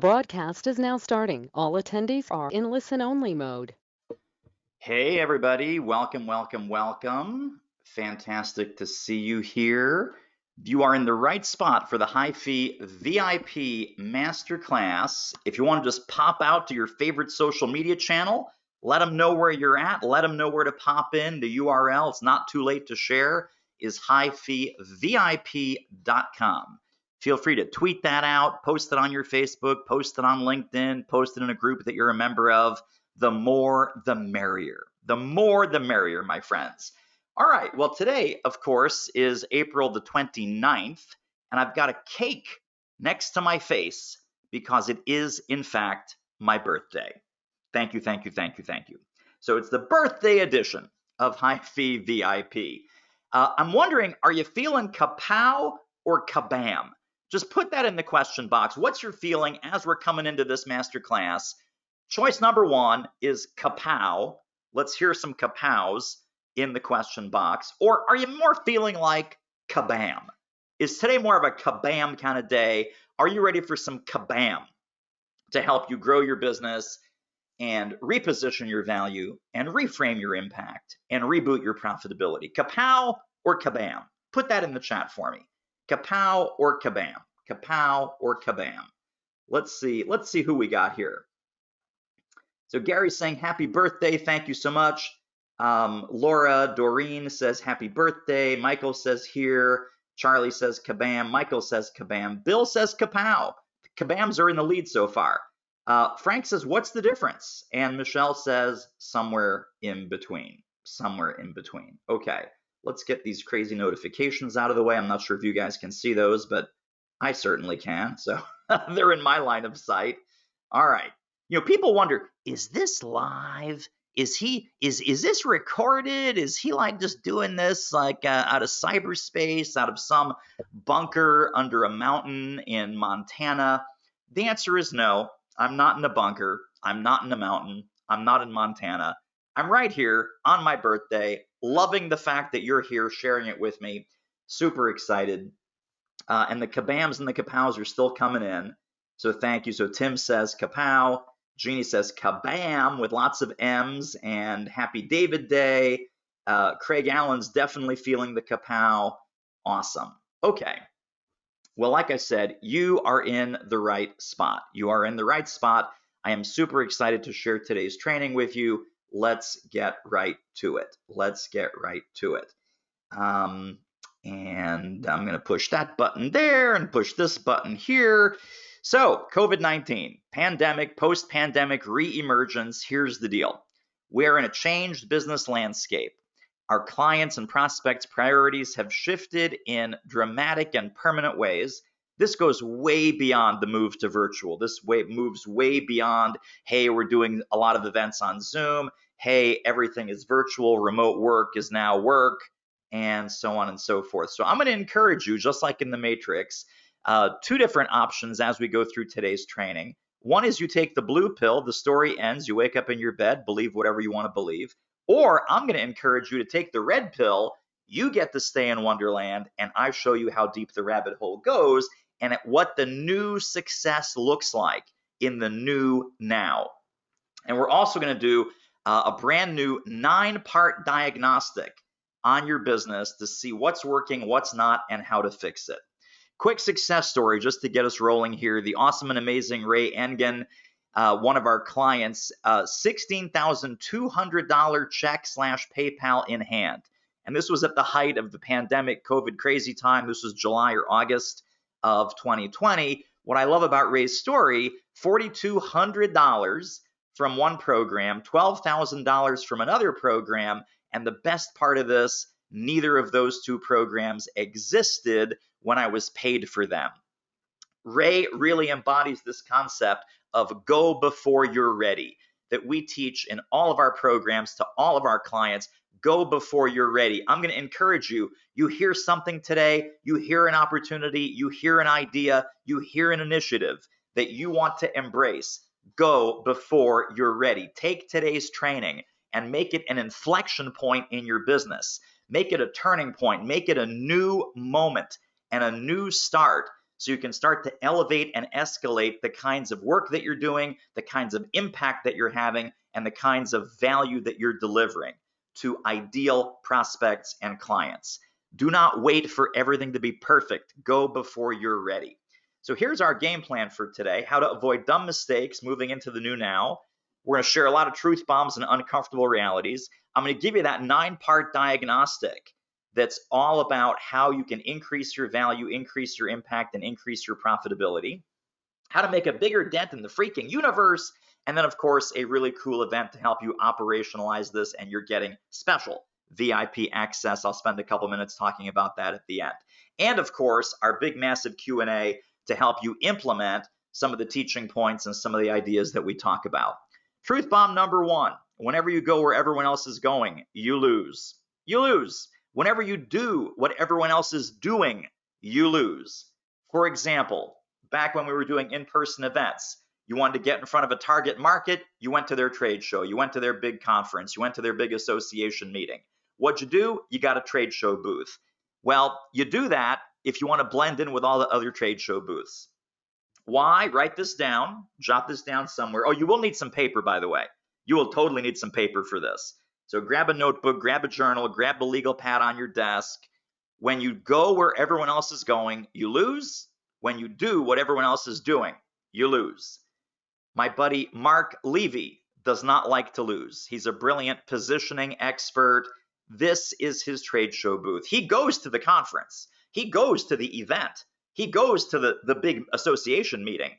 broadcast is now starting. All attendees are in listen-only mode. Hey, everybody. Welcome, welcome, welcome. Fantastic to see you here. You are in the right spot for the high fee VIP masterclass. If you want to just pop out to your favorite social media channel, let them know where you're at, let them know where to pop in. The URL, it's not too late to share, is highfeevip.com. Feel free to tweet that out, post it on your Facebook, post it on LinkedIn, post it in a group that you're a member of. The more, the merrier. The more, the merrier, my friends. All right, well, today, of course, is April the 29th, and I've got a cake next to my face because it is, in fact, my birthday. Thank you, thank you, thank you, thank you. So it's the birthday edition of High Fee VIP. I'm wondering, are you feeling kapow or kabam? Just put that in the question box. What's your feeling as we're coming into this masterclass? Choice number one is kapow. Let's hear some kapows in the question box. Or are you more feeling like kabam? Is today more of a kabam kind of day? Are you ready for some kabam to help you grow your business and reposition your value and reframe your impact and reboot your profitability? Kapow or kabam? Put that in the chat for me. Kapow or kabam? Kapow or kabam? Let's see who we got here. So Gary's saying happy birthday. Thank you so much. Laura Doreen says happy birthday. Michael says here. Charlie says kabam. Michael says kabam. Bill says kapow. Kabams are in the lead so far. Frank says, what's the difference? And Michelle says somewhere in between. Somewhere in between. Okay, let's get these crazy notifications out of the way. I'm not sure if you guys can see those, but I certainly can. So they're in my line of sight. All right. You know, people wonder, is this live? Is this recorded? Is he like just doing this like out of cyberspace, out of some bunker under a mountain in Montana? The answer is no. I'm not in a bunker. I'm not in a mountain. I'm not in Montana. I'm right here on my birthday, loving the fact that you're here sharing it with me. Super excited. And the kabams and the kapows are still coming in. So thank you. So Tim says kapow. Jeannie says kabam with lots of M's and happy David Day. Craig Allen's definitely feeling the kapow. Awesome. Okay. Well, like I said, you are in the right spot. You are in the right spot. I am super excited to share today's training with you. Let's get right to it. Let's get right to it. And I'm going to push that button there and push this button here. So COVID-19, pandemic, post-pandemic re-emergence. Here's the deal. We're in a changed business landscape. Our clients and prospects' priorities have shifted in dramatic and permanent ways. This goes way beyond the move to virtual. This moves way beyond, hey, we're doing a lot of events on Zoom. Hey, everything is virtual. Remote work is now work, and so on and so forth. So I'm going to encourage you, just like in the Matrix, two different options as we go through today's training. One is you take the blue pill, the story ends, you wake up in your bed, believe whatever you want to believe. Or I'm going to encourage you to take the red pill, you get to stay in Wonderland, and I show you how deep the rabbit hole goes and at what the new success looks like in the new now. And we're also going to do a brand new 9-part diagnostic on your business to see what's working, what's not, and how to fix it. Quick success story just to get us rolling here. The awesome and amazing Ray Engen, one of our clients, $16,200 check / PayPal in hand. And this was at the height of the pandemic, COVID crazy time. This was July or August of 2020. What I love about Ray's story, $4,200 from one program, $12,000 from another program. And the best part of this, neither of those two programs existed when I was paid for them. Ray really embodies this concept of go before you're ready that we teach in all of our programs to all of our clients. Go before you're ready. I'm going to encourage you. You hear something today, you hear an opportunity, you hear an idea, you hear an initiative that you want to embrace. Go before you're ready. Take today's training and make it an inflection point in your business. Make it a turning point. Make it a new moment and a new start so you can start to elevate and escalate the kinds of work that you're doing, the kinds of impact that you're having, and the kinds of value that you're delivering to ideal prospects and clients. Do not wait for everything to be perfect. Go before you're ready. So here's our game plan for today: how to avoid dumb mistakes moving into the new now. We're going to share a lot of truth bombs and uncomfortable realities. I'm going to give you that 9-part diagnostic that's all about how you can increase your value, increase your impact, and increase your profitability, how to make a bigger dent in the freaking universe, and then, of course, a really cool event to help you operationalize this, and you're getting special VIP access. I'll spend a couple minutes talking about that at the end. And, of course, our big, massive Q&A to help you implement some of the teaching points and some of the ideas that we talk about. Truth bomb number 1, whenever you go where everyone else is going, you lose. You lose. Whenever you do what everyone else is doing, you lose. For example, back when we were doing in-person events, you wanted to get in front of a target market, you went to their trade show, you went to their big conference, you went to their big association meeting. What'd you do? You got a trade show booth. Well, you do that if you want to blend in with all the other trade show booths. Why? Write this down, jot this down somewhere. Oh, you will need some paper, by the way. You will totally need some paper for this. So grab a notebook, grab a journal, grab a legal pad on your desk. When you go where everyone else is going, you lose. When you do what everyone else is doing, you lose. My buddy Mark Levy does not like to lose. He's a brilliant positioning expert. This is his trade show booth. He goes to the conference. He goes to the event. He goes to the big association meeting,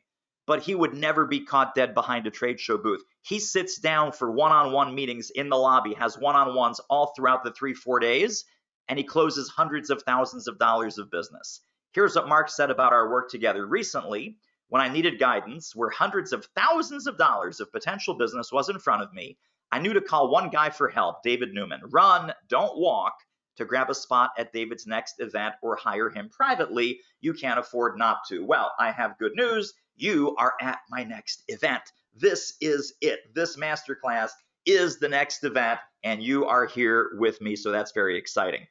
but he would never be caught dead behind a trade show booth. He sits down for one-on-one meetings in the lobby, has one-on-ones all throughout the 3-4 days, and he closes hundreds of thousands of dollars of business. Here's what Mark said about our work together recently. When I needed guidance, where hundreds of thousands of dollars of potential business was in front of me, I knew to call one guy for help, David Newman. Run, don't walk, to grab a spot at David's next event or hire him privately. You can't afford not to. Well, I have good news. You are at my next event. This is it. This masterclass is the next event, and you are here with me, so that's very exciting.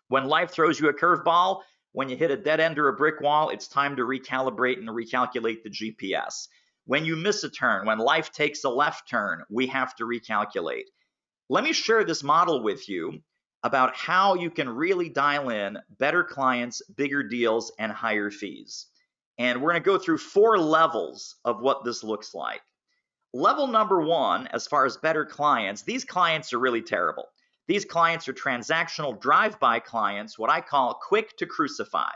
When life throws you a curveball, when you hit a dead end or a brick wall, it's time to recalibrate and recalculate the GPS. When you miss a turn, when life takes a left turn, we have to recalculate. Let me share this model with you about how you can really dial in better clients, bigger deals, and higher fees. And we're going to go through 4 levels of what this looks like. Level number 1, as far as better clients, these clients are really terrible. These clients are transactional drive-by clients, what I call quick to crucify.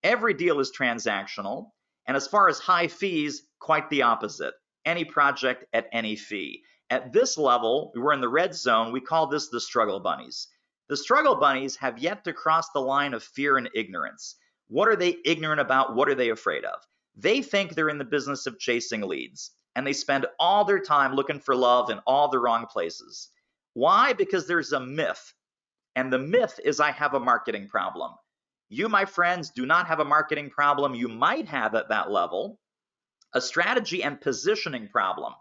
Every deal is transactional, and as far as high fees, quite the opposite. Any project at any fee. At this level, we're in the red zone. We call this the struggle bunnies. The struggle bunnies have yet to cross the line of fear and ignorance. What are they ignorant about? What are they afraid of? They think they're in the business of chasing leads, and they spend all their time looking for love in all the wrong places. Why? Because there's a myth, and the myth is I have a marketing problem. You, my friends, do not have a marketing problem. You might have at that level a strategy and positioning problem.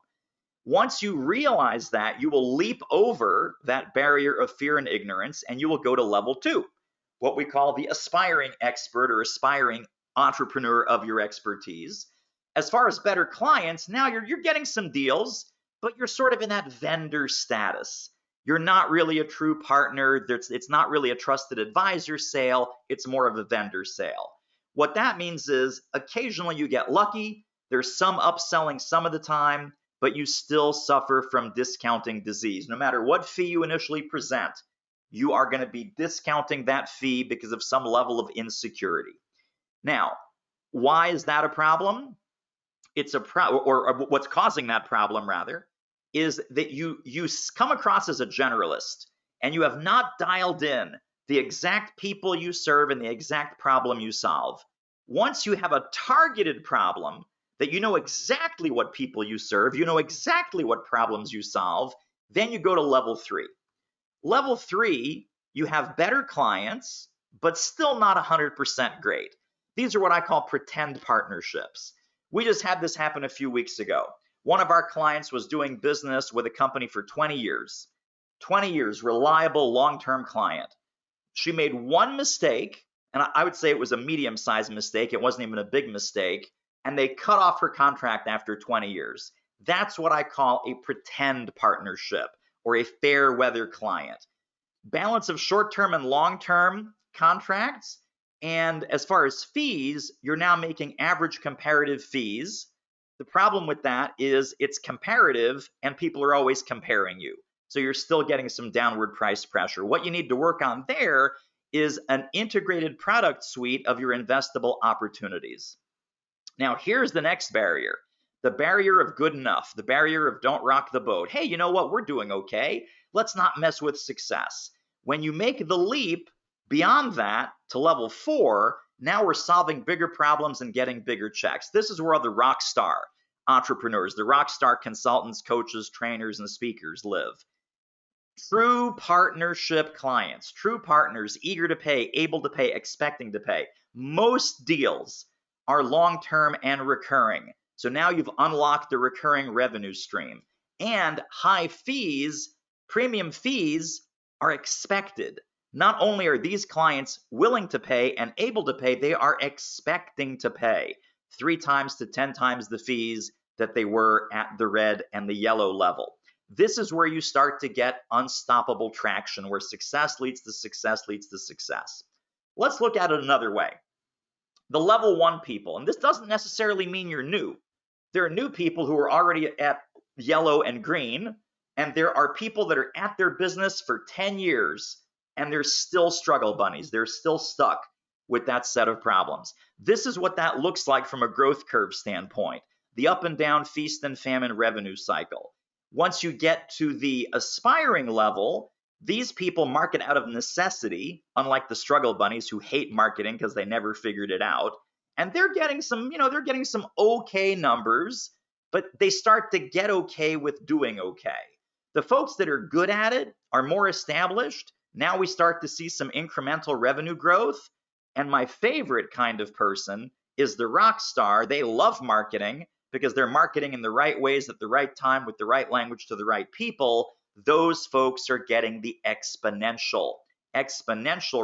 Once you realize that, you will leap over that barrier of fear and ignorance, and you will go to level 2, what we call the aspiring expert or aspiring entrepreneur of your expertise. As far as better clients, now you're getting some deals, but you're sort of in that vendor status. You're not really a true partner. It's not really a trusted advisor sale. It's more of a vendor sale. What that means is occasionally you get lucky. There's some upselling some of the time, but you still suffer from discounting disease. No matter what fee you initially present, you are going to be discounting that fee because of some level of insecurity. Now, why is that a problem? It's or what's causing that problem, rather, is that you come across as a generalist and you have not dialed in the exact people you serve and the exact problem you solve. Once you have a targeted problem that you know exactly what people you serve, you know exactly what problems you solve, then you go to level 3. Level 3, you have better clients, but still not 100% great. These are what I call pretend partnerships. We just had this happen a few weeks ago. One of our clients was doing business with a company for 20 years. 20 years, reliable, long-term client. She made one mistake and I would say it was a medium-sized mistake. It wasn't even a big mistake. And they cut off her contract after 20 years. That's what I call a pretend partnership or a fair weather client. Balance of short-term and long-term contracts. And as far as fees, you're now making average comparative fees. The problem with that is it's comparative and people are always comparing you. So you're still getting some downward price pressure. What you need to work on there is an integrated product suite of your investable opportunities. Now, here's the next barrier. The barrier of good enough, the barrier of don't rock the boat. Hey, you know what? We're doing okay. Let's not mess with success. When you make the leap beyond that to level 4, now we're solving bigger problems and getting bigger checks. This is where the rock star entrepreneurs, the rock star consultants, coaches, trainers, and speakers live. True partnership clients, true partners, eager to pay, able to pay, expecting to pay. Most deals are long-term and recurring. So now you've unlocked the recurring revenue stream. And high fees, premium fees, are expected. Not only are these clients willing to pay and able to pay, they are expecting to pay 3 times to 10 times the fees that they were at the red and the yellow level. This is where you start to get unstoppable traction, where success leads to success leads to success. Let's look at it another way. The level 1 people, and this doesn't necessarily mean you're new. There are new people who are already at yellow and green, and there are people that are at their business for 10 years, and they're still struggle bunnies. They're still stuck with that set of problems. This is what that looks like from a growth curve standpoint, the up and down feast and famine revenue cycle. Once you get to the aspiring level, these people market out of necessity, unlike the struggle bunnies who hate marketing because they never figured it out. And they're getting some, they're getting some okay numbers, but they start to get okay with doing okay. The folks that are good at it are more established. Now we start to see some incremental revenue growth. And my favorite kind of person is the rock star. They love marketing because they're marketing in the right ways at the right time with the right language to the right people. Those folks are getting the exponential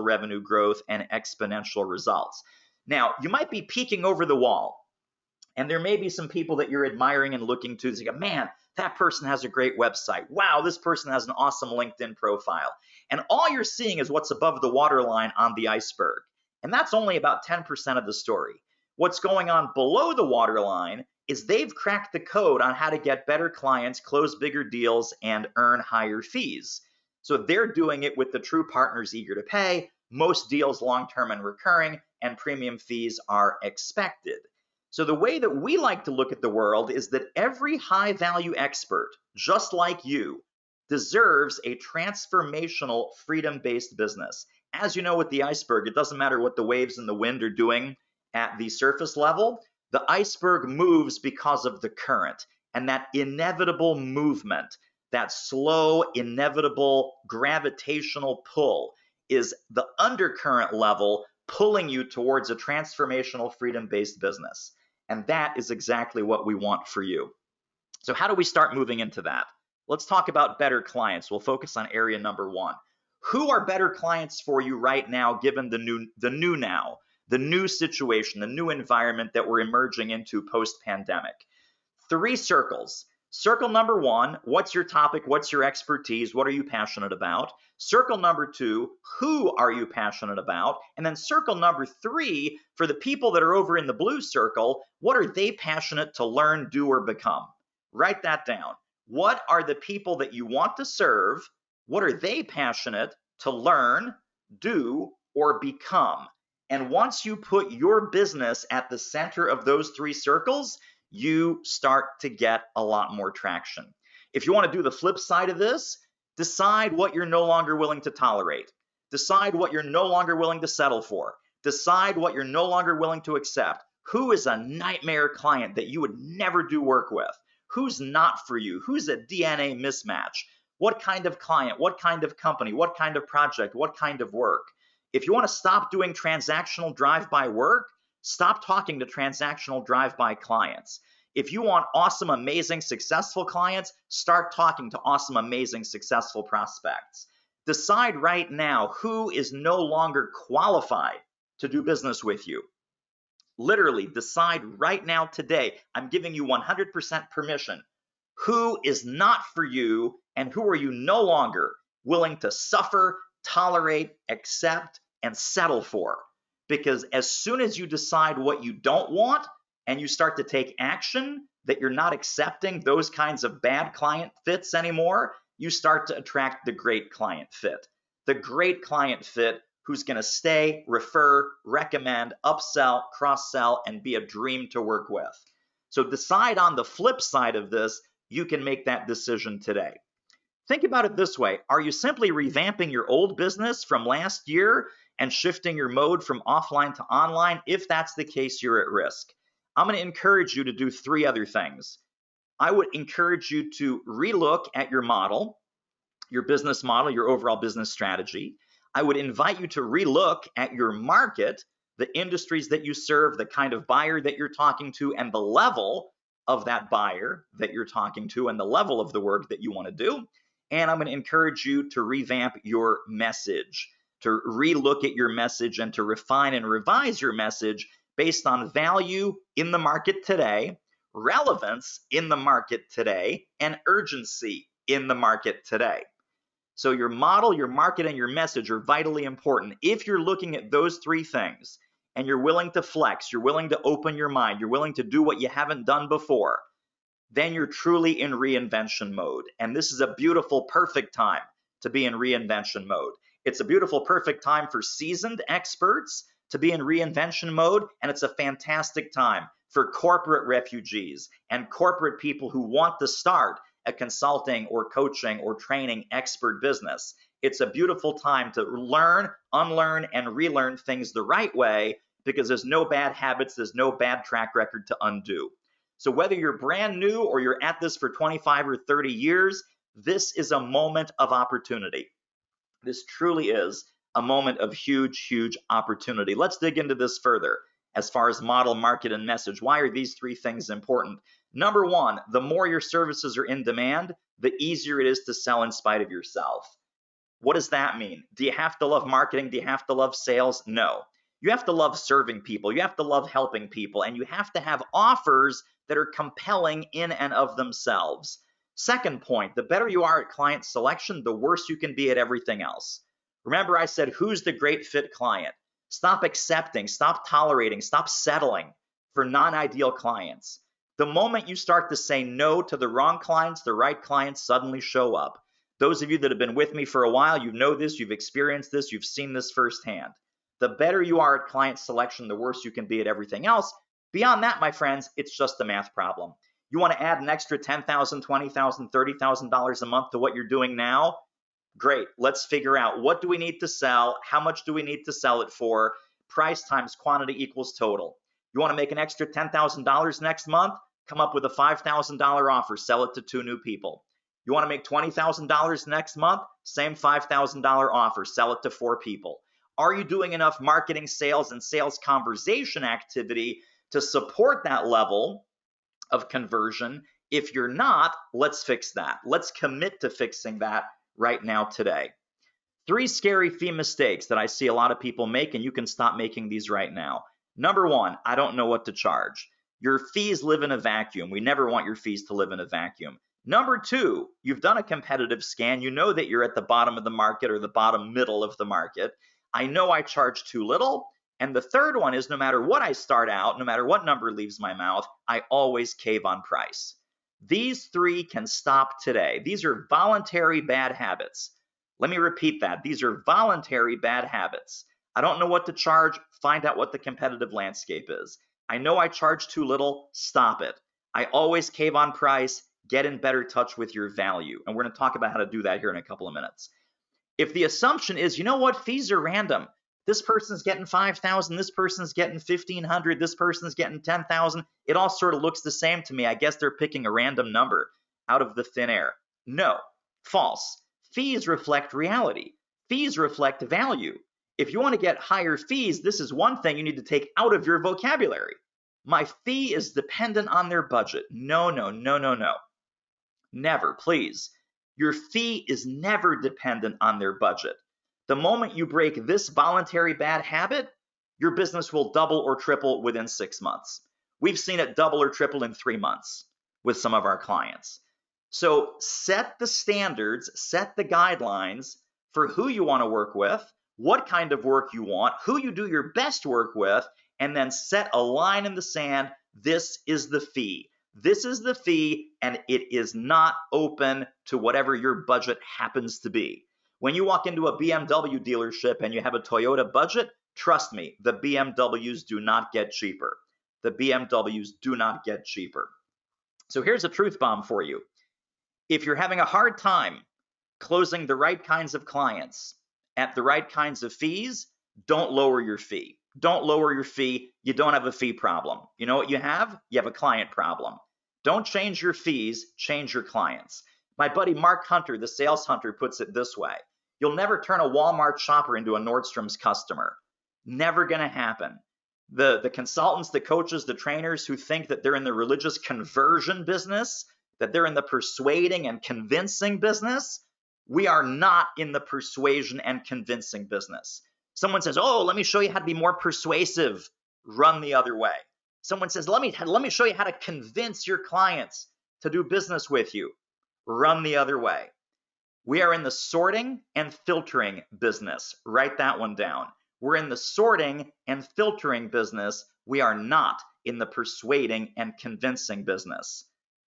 revenue growth and exponential results. Now, you might be peeking over the wall, and there may be some people that you're admiring and looking to. It's like, man, that person has a great website. Wow, this person has an awesome LinkedIn profile. And all you're seeing is what's above the waterline on the iceberg. And that's only about 10% of the story. What's going on below the waterline is they've cracked the code on how to get better clients, close bigger deals, and earn higher fees. So they're doing it with the true partners eager to pay, most deals long-term and recurring, and premium fees are expected. So the way that we like to look at the world is that every high-value expert, just like you, deserves a transformational freedom-based business. As you know with the iceberg, it doesn't matter what the waves and the wind are doing at the surface level. The iceberg moves because of the current, and that inevitable movement, that slow, inevitable gravitational pull is the undercurrent level pulling you towards a transformational freedom-based business. And that is exactly what we want for you. So how do we start moving into that? Let's talk about better clients. We'll focus on area number 1. Who are better clients for you right now, given the new situation, the new environment that we're emerging into post-pandemic? 3 circles. Circle number 1, what's your topic? What's your expertise? What are you passionate about? Circle number 2, who are you passionate about? And then circle number 3, for the people that are over in the blue circle, what are they passionate to learn, do, or become? Write that down. What are the people that you want to serve? What are they passionate to learn, do, or become? And once you put your business at the center of those 3 circles, you start to get a lot more traction. If you want to do the flip side of this, decide what you're no longer willing to tolerate. Decide what you're no longer willing to settle for. Decide what you're no longer willing to accept. Who is a nightmare client that you would never do work with? Who's not for you? Who's a DNA mismatch? What kind of client? What kind of company? What kind of project? What kind of work? If you want to stop doing transactional drive-by work, stop talking to transactional drive-by clients. If you want awesome, amazing, successful clients, start talking to awesome, amazing, successful prospects. Decide right now who is no longer qualified to do business with you. Literally decide right now today, I'm giving you 100% permission. Who is not for you and who are you no longer willing to suffer, tolerate, accept, and settle for? Because as soon as you decide what you don't want and you start to take action that you're not accepting those kinds of bad client fits anymore, you start to attract the great client fit. The great client fit who's going to stay, refer, recommend, upsell, cross-sell, and be a dream to work with. So decide on the flip side of this, you can make that decision today. Think about it this way. Are you simply revamping your old business from last year and shifting your mode from offline to online? If that's the case, you're at risk. I'm going to encourage you to do 3 other things. I would encourage you to relook at your model, your business model, your overall business strategy. I would invite you to relook at your market, the industries that you serve, the kind of buyer that you're talking to, and the level of that buyer that you're talking to, and the level of the work that you want to do. And I'm going to encourage you to revamp your message, to relook at your message and to refine and revise your message based on value in the market today, relevance in the market today, and urgency in the market today. So your model, your market, and your message are vitally important. If you're looking at those 3 things and you're willing to flex, you're willing to open your mind, you're willing to do what you haven't done before, then you're truly in reinvention mode. And this is a beautiful, perfect time to be in reinvention mode. It's a beautiful, perfect time for seasoned experts to be in reinvention mode, and it's a fantastic time for corporate refugees and corporate people who want to start a consulting or coaching or training expert business. It's a beautiful time to learn, unlearn, and relearn things the right way, because there's no bad habits, there's no bad track record to undo. So whether you're brand new or you're at this for 25 or 30 years, this is a moment of opportunity. This truly is a moment of huge, huge opportunity. Let's dig into this further. As far as model, market, and message, why are these 3 things important? Number 1, the more your services are in demand, the easier it is to sell in spite of yourself. What does that mean? Do you have to love marketing? Do you have to love sales? No. You have to love serving people. You have to love helping people. And you have to have offers that are compelling in and of themselves. Second point, the better you are at client selection, the worse you can be at everything else. Remember, I said, who's the great fit client? Stop accepting, stop tolerating, stop settling for non-ideal clients. The moment you start to say no to the wrong clients, the right clients suddenly show up. Those of you that have been with me for a while, you know this, you've experienced this, you've seen this firsthand. The better you are at client selection, the worse you can be at everything else. Beyond that, my friends, it's just a math problem. You want to add an extra $10,000, $20,000, $30,000 a month to what you're doing now? Great. Let's figure out, what do we need to sell? How much do we need to sell it for? Price times quantity equals total. You want to make an extra $10,000 next month? Come up with a $5,000 offer. Sell it to 2 new people. You want to make $20,000 next month? Same $5,000 offer. Sell it to 4 people. Are you doing enough marketing, sales, and sales conversation activity to support that level of conversion? If you're not, let's fix that. Let's commit to fixing that right now today. 3 scary fee mistakes that I see a lot of people make, and you can stop making these right now. Number 1, I don't know what to charge. Your fees live in a vacuum. We never want your fees to live in a vacuum. Number 2, you've done a competitive scan. You know that you're at the bottom of the market or the bottom middle of the market. I know I charge too little. And the third one is, no matter what I start out, no matter what number leaves my mouth, I always cave on price. These 3 can stop today. These are voluntary bad habits. Let me repeat that. These are voluntary bad habits. I don't know what to charge. Find out what the competitive landscape is. I know I charge too little. Stop it. I always cave on price. Get in better touch with your value. And we're going to talk about how to do that here in a couple of minutes. If the assumption is, you know what, fees are random. This person's getting 5,000, this person's getting 1,500, this person's getting 10,000. It all sort of looks the same to me. I guess they're picking a random number out of the thin air. No, false. Fees reflect reality. Fees reflect value. If you want to get higher fees, this is one thing you need to take out of your vocabulary. My fee is dependent on their budget. No, no, no, no, no. Never, please. Your fee is never dependent on their budget. The moment you break this voluntary bad habit, your business will double or triple within 6 months. We've seen it double or triple in 3 months with some of our clients. So set the standards, set the guidelines for who you want to work with, what kind of work you want, who you do your best work with, and then set a line in the sand. This is the fee. This is the fee, and it is not open to whatever your budget happens to be. When you walk into a BMW dealership and you have a Toyota budget, trust me, the BMWs do not get cheaper. The BMWs do not get cheaper. So here's a truth bomb for you. If you're having a hard time closing the right kinds of clients at the right kinds of fees, don't lower your fee. Don't lower your fee. You don't have a fee problem. You know what you have? You have a client problem. Don't change your fees, change your clients. My buddy Mark Hunter, the sales hunter, puts it this way. You'll never turn a Walmart shopper into a Nordstrom's customer. Never going to happen. The consultants, the coaches, the trainers who think that they're in the religious conversion business, that they're in the persuading and convincing business, we are not in the persuasion and convincing business. Someone says, oh, let me show you how to be more persuasive. Run the other way. Someone says, let me show you how to convince your clients to do business with you. Run the other way. We are in the sorting and filtering business. Write that one down. We're in the sorting and filtering business. We are not in the persuading and convincing business.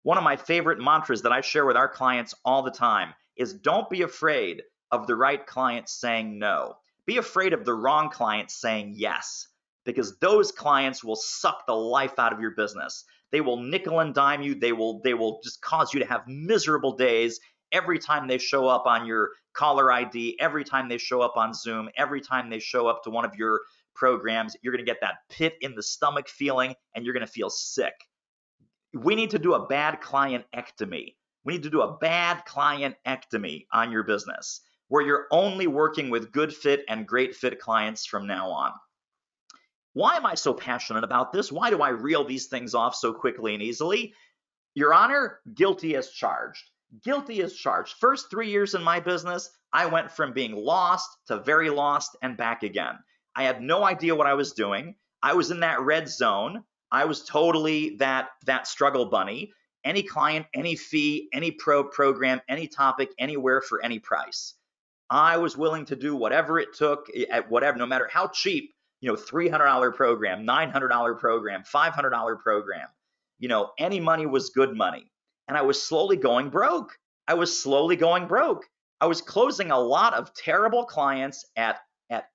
One of my favorite mantras that I share with our clients all the time is don't be afraid of the right client saying no. Be afraid of the wrong client saying yes, because those clients will suck the life out of your business. They will nickel and dime you. They will just cause you to have miserable days every time they show up on your caller ID, every time they show up on Zoom, every time they show up to one of your programs. You're going to get that pit in the stomach feeling, and you're going to feel sick. We need to do a bad client-ectomy. We need to do a bad client-ectomy on your business, where you're only working with good fit and great fit clients from now on. Why am I so passionate about this? Why do I reel these things off so quickly and easily? Your Honor, guilty as charged. Guilty as charged. First 3 years in my business, I went from being lost to very lost and back again. I had no idea what I was doing. I was in that red zone. I was totally that struggle bunny. Any client, any fee, any program, any topic, anywhere for any price. I was willing to do whatever it took at whatever, no matter how cheap, $300 program, $900 program, $500 program, any money was good money. And I was slowly going broke. I was closing a lot of terrible clients at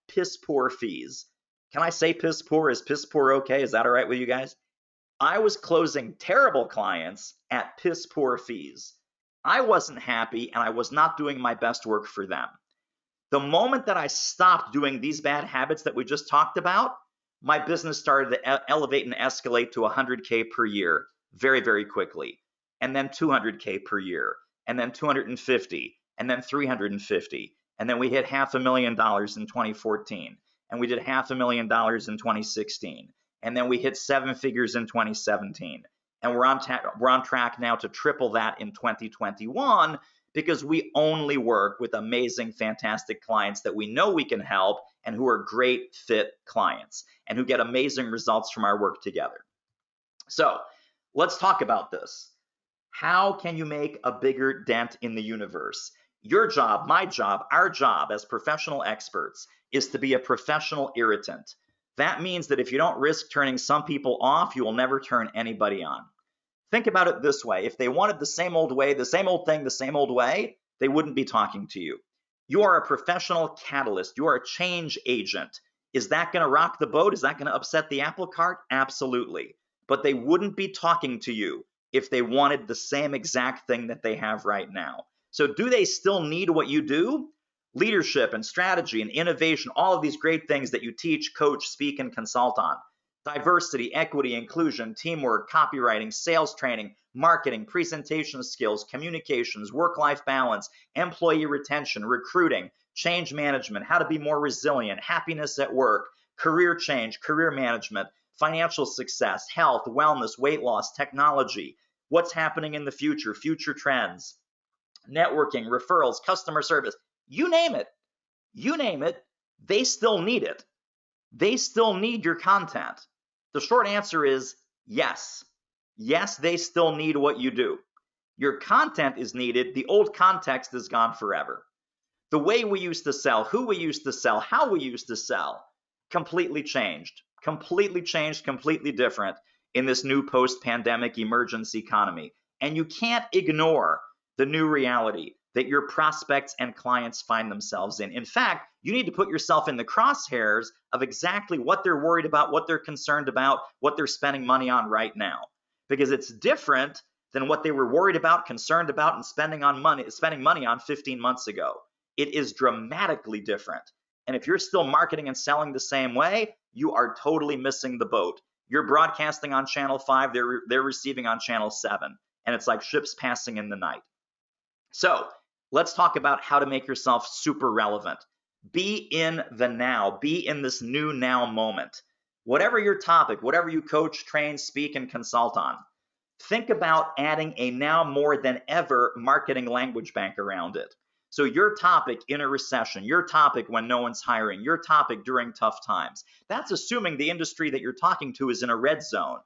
piss poor fees. Can I say piss poor? Is piss poor okay? Is that all right with you guys? I was closing terrible clients at piss poor fees. I wasn't happy, and I was not doing my best work for them. The moment that I stopped doing these bad habits that we just talked about, my business started to elevate and escalate to 100K per year very, very quickly. And then 200K per year, and then 250, and then 350. And then we hit $500,000 in 2014, and we did $500,000 in 2016. And then we hit 7 figures in 2017. And we're on track now to triple that in 2021, because we only work with amazing, fantastic clients that we know we can help and who are great fit clients and who get amazing results from our work together. So let's talk about this. How can you make a bigger dent in the universe? Your job, my job, our job as professional experts is to be a professional irritant. That means that if you don't risk turning some people off, you will never turn anybody on. Think about it this way. If they wanted the same old way, the same old thing, the same old way, they wouldn't be talking to you. You are a professional catalyst. You are a change agent. Is that going to rock the boat? Is that going to upset the apple cart? Absolutely. But they wouldn't be talking to you if they wanted the same exact thing that they have right now. So do they still need what you do? Leadership and strategy and innovation, all of these great things that you teach, coach, speak, and consult on. Diversity, equity, inclusion, teamwork, copywriting, sales training, marketing, presentation skills, communications, work-life balance, employee retention, recruiting, change management, how to be more resilient, happiness at work, career change, career management, financial success, health, wellness, weight loss, technology, what's happening in the future, future trends, networking, referrals, customer service, you name it, they still need it. They still need your content. The short answer is yes. Yes, they still need what you do. Your content is needed. The old context is gone forever. The way we used to sell, who we used to sell, how we used to sell, completely changed, completely different in this new post-pandemic emergence economy. And you can't ignore the new reality that your prospects and clients find themselves in. In fact, you need to put yourself in the crosshairs of exactly what they're worried about, what they're concerned about, what they're spending money on right now. Because it's different than what they were worried about, concerned about, and spending money on 15 months ago. It is dramatically different. And if you're still marketing and selling the same way, you are totally missing the boat. You're broadcasting on channel 5, they're receiving on channel 7, and it's like ships passing in the night. So let's talk about how to make yourself super relevant. Be in the now, be in this new now moment. Whatever your topic, whatever you coach, train, speak, and consult on, think about adding a now more than ever marketing language bank around it. So your topic in a recession, your topic when no one's hiring, your topic during tough times, that's assuming the industry that you're talking to is in a red zone,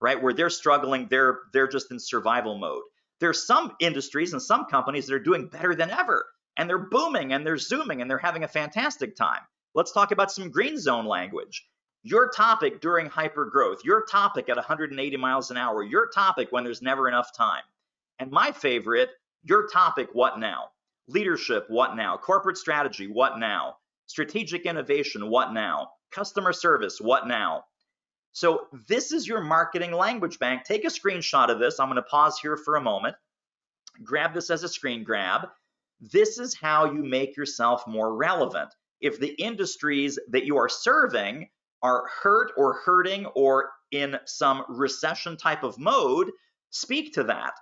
right? Where they're struggling, they're just in survival mode. There's some industries and some companies that are doing better than ever, and they're booming and they're zooming and they're having a fantastic time. Let's talk about some green zone language. Your topic during hyper growth, your topic at 180 miles an hour, your topic when there's never enough time. And my favorite, your topic, what now? Leadership, what now? Corporate strategy, what now? Strategic innovation, what now? Customer service, what now? So this is your marketing language bank. Take a screenshot of this. I'm going to pause here for a moment. Grab this as a screen grab. This is how you make yourself more relevant. If the industries that you are serving are hurt or hurting or in some recession type of mode, speak to that,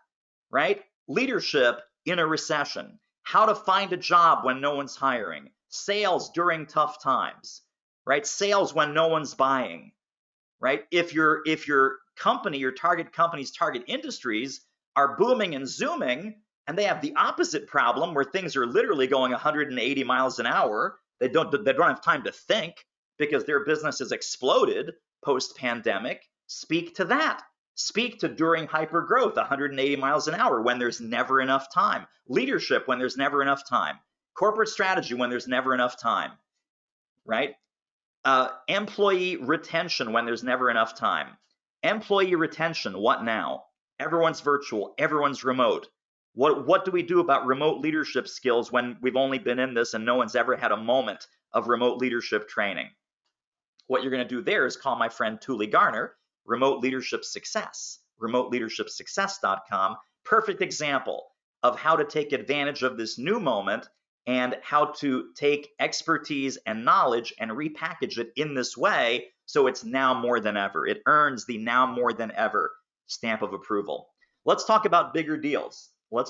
right? Leadership in a recession, how to find a job when no one's hiring, sales during tough times, right? Sales when no one's buying, right? If your company, your target company's target industries are booming and zooming, and they have the opposite problem where things are literally going 180 miles an hour, they don't have time to think because their business has exploded post-pandemic, speak to that. Speak to during hyper growth, 180 miles an hour when there's never enough time. Leadership when there's never enough time. Corporate strategy when there's never enough time, right? Employee retention when there's never enough time. Employee retention, what now? Everyone's virtual, everyone's remote. What do we do about remote leadership skills when we've only been in this and no one's ever had a moment of remote leadership training? What you're going to do there is call my friend Thule Garner, Remote Leadership Success, remoteleadershipsuccess.com. Perfect example of how to take advantage of this new moment and how to take expertise and knowledge and repackage it in this way so it's now more than ever. It earns the now more than ever stamp of approval. Let's talk about bigger deals. The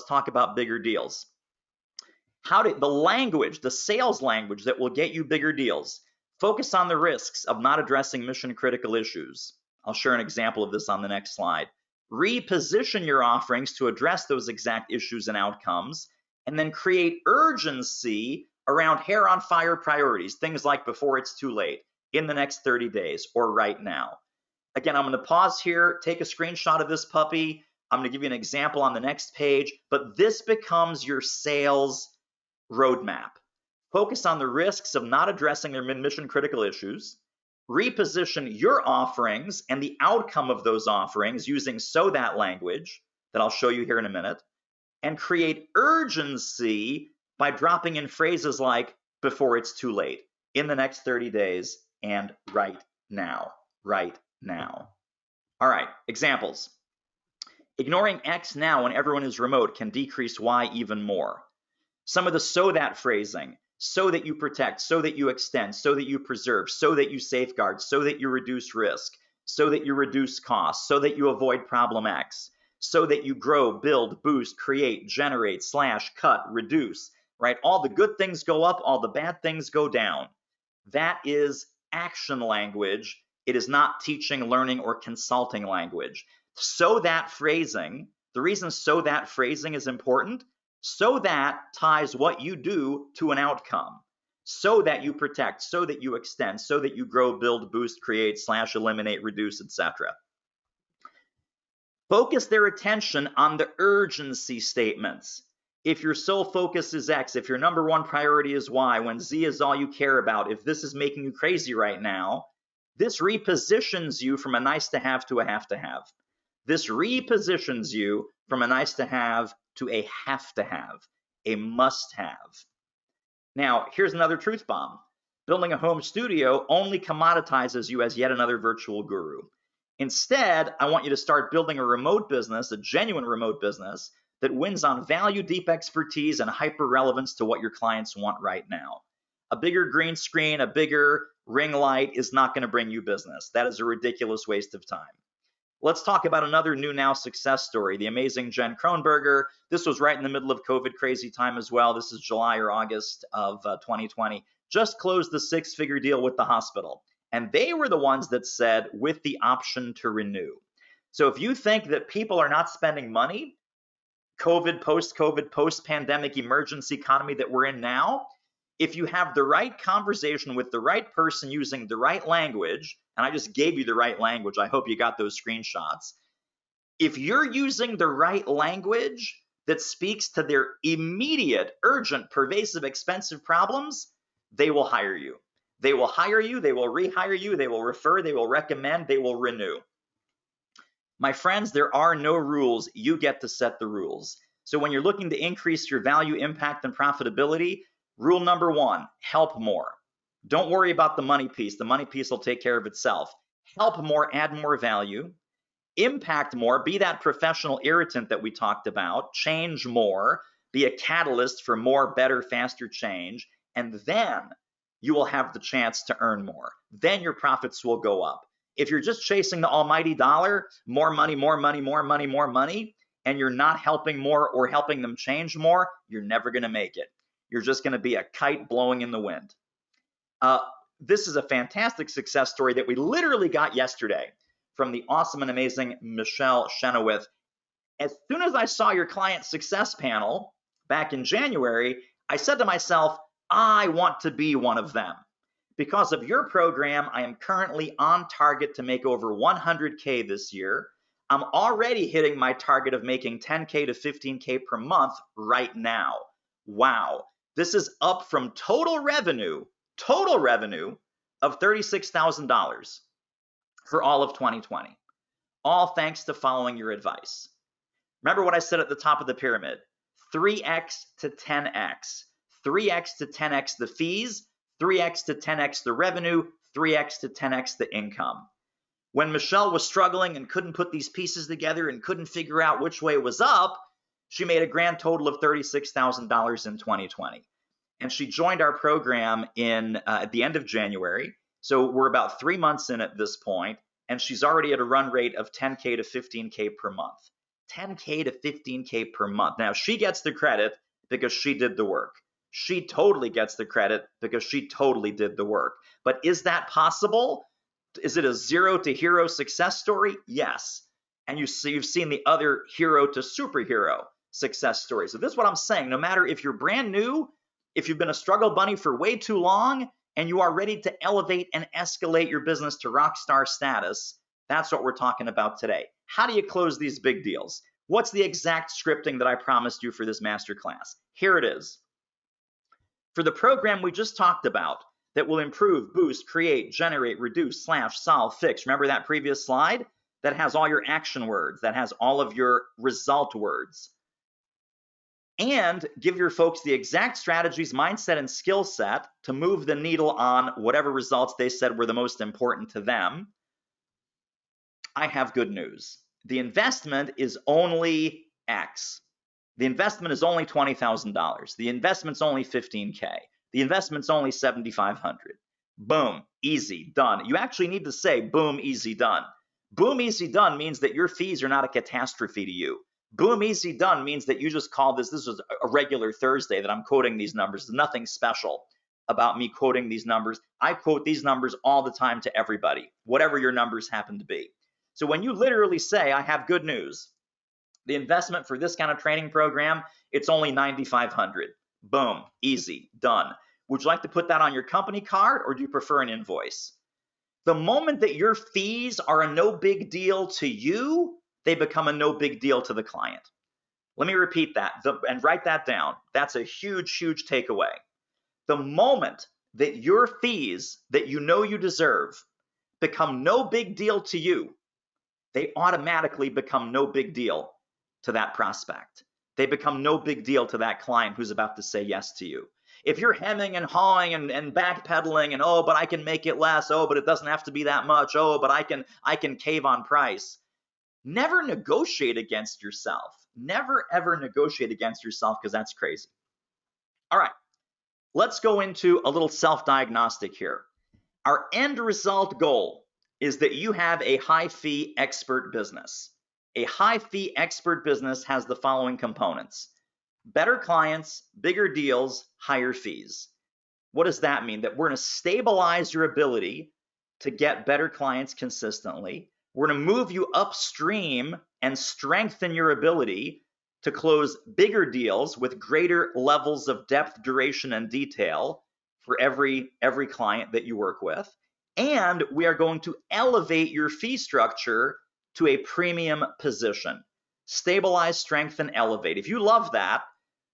language, the sales language that will get you bigger deals. Focus on the risks of not addressing mission critical issues. I'll share an example of this on the next slide. Reposition your offerings to address those exact issues and outcomes, and then create urgency around hair on fire priorities, things like before it's too late, in the next 30 days, or right now. Again, I'm going to pause here, take a screenshot of this puppy. I'm going to give you an example on the next page, but this becomes your sales roadmap. Focus on the risks of not addressing their mission critical issues. Reposition your offerings and the outcome of those offerings using so that language that I'll show you here in a minute, and create urgency by dropping in phrases like before it's too late, in the next 30 days, and right now. All right, examples. Ignoring X now when everyone is remote can decrease Y even more. Some of the so that phrasing, so that you protect, so that you extend, so that you preserve, so that you safeguard, so that you reduce risk, so that you reduce costs, so that you avoid problem X, so that you grow, build, boost, create, generate, slash, cut, reduce, right? All the good things go up, all the bad things go down. That is action language. It is not teaching, learning, or consulting language. So that phrasing, the reason so that phrasing is important, so that ties what you do to an outcome. so that you protect, so that you extend, so that you grow, build, boost, create, slash, eliminate, reduce, etc. Focus their attention on the urgency statements. If your sole focus is X, if your number one priority is Y, when Z is all you care about, if this is making you crazy right now, this repositions you from a nice to have to a have to have. This repositions you from a nice to have to a must have. Now, here's another truth bomb. Building a home studio only commoditizes you as yet another virtual guru. Instead, I want you to start building a remote business, a genuine remote business that wins on value, deep expertise, and hyper relevance to what your clients want right now. A bigger green screen, a bigger ring light is not going to bring you business. That is a ridiculous waste of time. Let's talk about another new now success story, the amazing Jen Kronberger. This was right in the middle of COVID crazy time as well. This is July or August of 2020. Just closed the six-figure deal with the hospital. And they were the ones that said, with the option to renew. So if you think that people are not spending money, COVID, post-pandemic emergency economy that we're in now, if you have the right conversation with the right person using the right language, and I just gave you the right language, I hope you got those screenshots. If you're using the right language that speaks to their immediate, urgent, pervasive, expensive problems, they will hire you. They will hire you, they will rehire you, they will refer, they will recommend, they will renew. My friends, there are no rules. You get to set the rules. So when you're looking to increase your value, impact, and profitability, rule number one, help more. Don't worry about the money piece. The money piece will take care of itself. Help more, add more value. Impact more, be that professional irritant that we talked about. Change more, be a catalyst for more, better, faster change. And then you will have the chance to earn more. Then your profits will go up. If you're just chasing the almighty dollar, more money, more money, more money, more money, and you're not helping more or helping them change more, you're never going to make it. You're just going to be a kite blowing in the wind. This is a fantastic success story that we literally got yesterday from the awesome and amazing Michelle Chenoweth. As soon as I saw your client success panel back in January, I said to myself, I want to be one of them. Because of your program, I am currently on target to make over 100K this year. I'm already hitting my target of making 10K to 15K per month right now. Wow. This is up from total revenue of $36,000 for all of 2020. All thanks to following your advice. Remember what I said at the top of the pyramid, 3x to 10x. 3x to 10x the fees, 3x to 10x the revenue, 3x to 10x the income. When Michelle was struggling and couldn't put these pieces together and couldn't figure out which way was up, she made a grand total of $36,000 in 2020. And she joined our program at the end of January. So we're about 3 months in at this point, and she's already at a run rate of 10K to 15K per month. 10K to 15K per month. Now, she gets the credit because she did the work. She totally gets the credit because she totally did the work. But is that possible? Is it a zero to hero success story? Yes. And you've seen the other hero to superhero success stories. So this is what I'm saying. No matter if you're brand new, if you've been a struggle bunny for way too long, and you are ready to elevate and escalate your business to rock star status, that's what we're talking about today. How do you close these big deals? What's the exact scripting that I promised you for this masterclass? Here it is. For the program we just talked about that will improve, boost, create, generate, reduce, slash, solve, fix. Remember that previous slide? That has all your action words, that has all of your result words. And give your folks the exact strategies, mindset, and skill set to move the needle on whatever results they said were the most important to them. I have good news. The investment is only X. The investment is only $20,000. The investment's only $15K. The investment's only $7,500. Boom, easy, done. You actually need to say boom, easy, done. Boom, easy, done means that your fees are not a catastrophe to you. Boom, easy, done means that you just call this was a regular Thursday that I'm quoting these numbers. There's nothing special about me quoting these numbers. I quote these numbers all the time to everybody, whatever your numbers happen to be. So when you literally say, I have good news, the investment for this kind of training program, it's only $9,500. Boom, easy, done. Would you like to put that on your company card, or do you prefer an invoice? The moment that your fees are a no big deal to you, they become a no big deal to the client. Let me repeat that and write that down. That's a huge, huge takeaway. The moment that your fees that you know you deserve become no big deal to you, they automatically become no big deal to that prospect. They become no big deal to that client who's about to say yes to you. If you're hemming and hawing and backpedaling and, oh, but I can make it less, oh, but it doesn't have to be that much, oh, but I can cave on price. Never negotiate against yourself. Never ever negotiate against yourself, because that's crazy. All right, let's go into a little self-diagnostic here. Our end result goal is that you have a high fee expert business. A high fee expert business has the following components: better clients, bigger deals, higher fees. What does that mean? That we're going to stabilize your ability to get better clients consistently. We're going to move you upstream and strengthen your ability to close bigger deals with greater levels of depth, duration, and detail for every client that you work with. And we are going to elevate your fee structure to a premium position. Stabilize, strengthen, elevate. If you love that,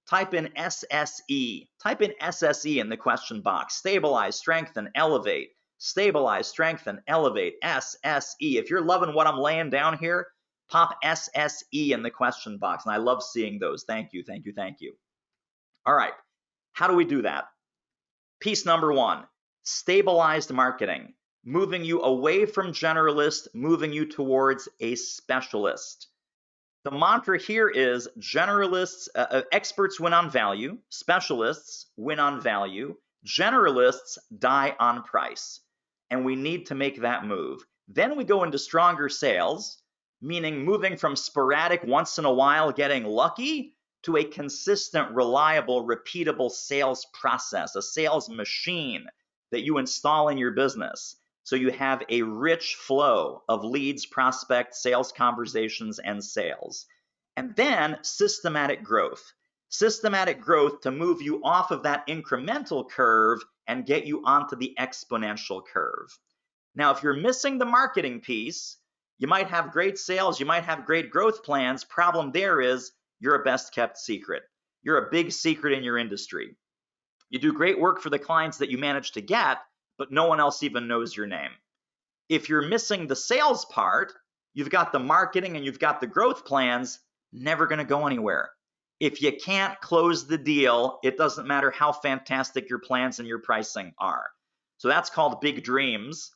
type in SSE. Type in SSE in the question box. Stabilize, strengthen, elevate. Stabilize, strengthen, elevate. SSE. If you're loving what I'm laying down here, pop SSE in the question box. And I love seeing those. Thank you, thank you, thank you. All right. How do we do that? Piece number one, stabilized marketing. Moving you away from generalist, moving you towards a specialist. The mantra here is generalists, experts win on value, specialists win on value, generalists die on price. And we need to make that move. Then we go into stronger sales, meaning moving from sporadic, once in a while getting lucky, to a consistent, reliable, repeatable sales process, a sales machine that you install in your business. So you have a rich flow of leads, prospects, sales conversations, and sales. And then systematic growth. Systematic growth to move you off of that incremental curve and get you onto the exponential curve. Now, if you're missing the marketing piece, you might have great sales, you might have great growth plans. Problem there is you're a best kept secret. You're a big secret in your industry. You do great work for the clients that you manage to get, but no one else even knows your name. If you're missing the sales part, you've got the marketing and you've got the growth plans, never going to go anywhere. If you can't close the deal, it doesn't matter how fantastic your plans and your pricing are. So that's called big dreams.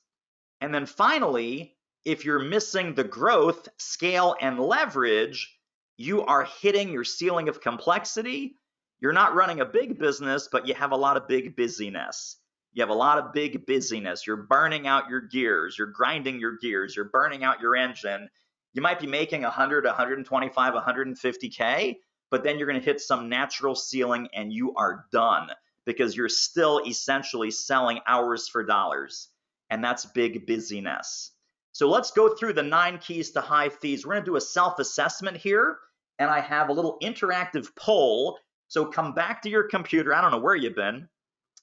And then finally, if you're missing the growth, scale, and leverage, you are hitting your ceiling of complexity. You're not running a big business, but you have a lot of big busyness. You have a lot of big busyness. You're burning out your gears. You're grinding your gears. You're burning out your engine. You might be making 100, 125, 150K, but then you're going to hit some natural ceiling and you are done because you're still essentially selling hours for dollars. And that's big busyness. So let's go through the 9 keys to high fees. We're going to do a self-assessment here, and I have a little interactive poll. So come back to your computer. I don't know where you've been.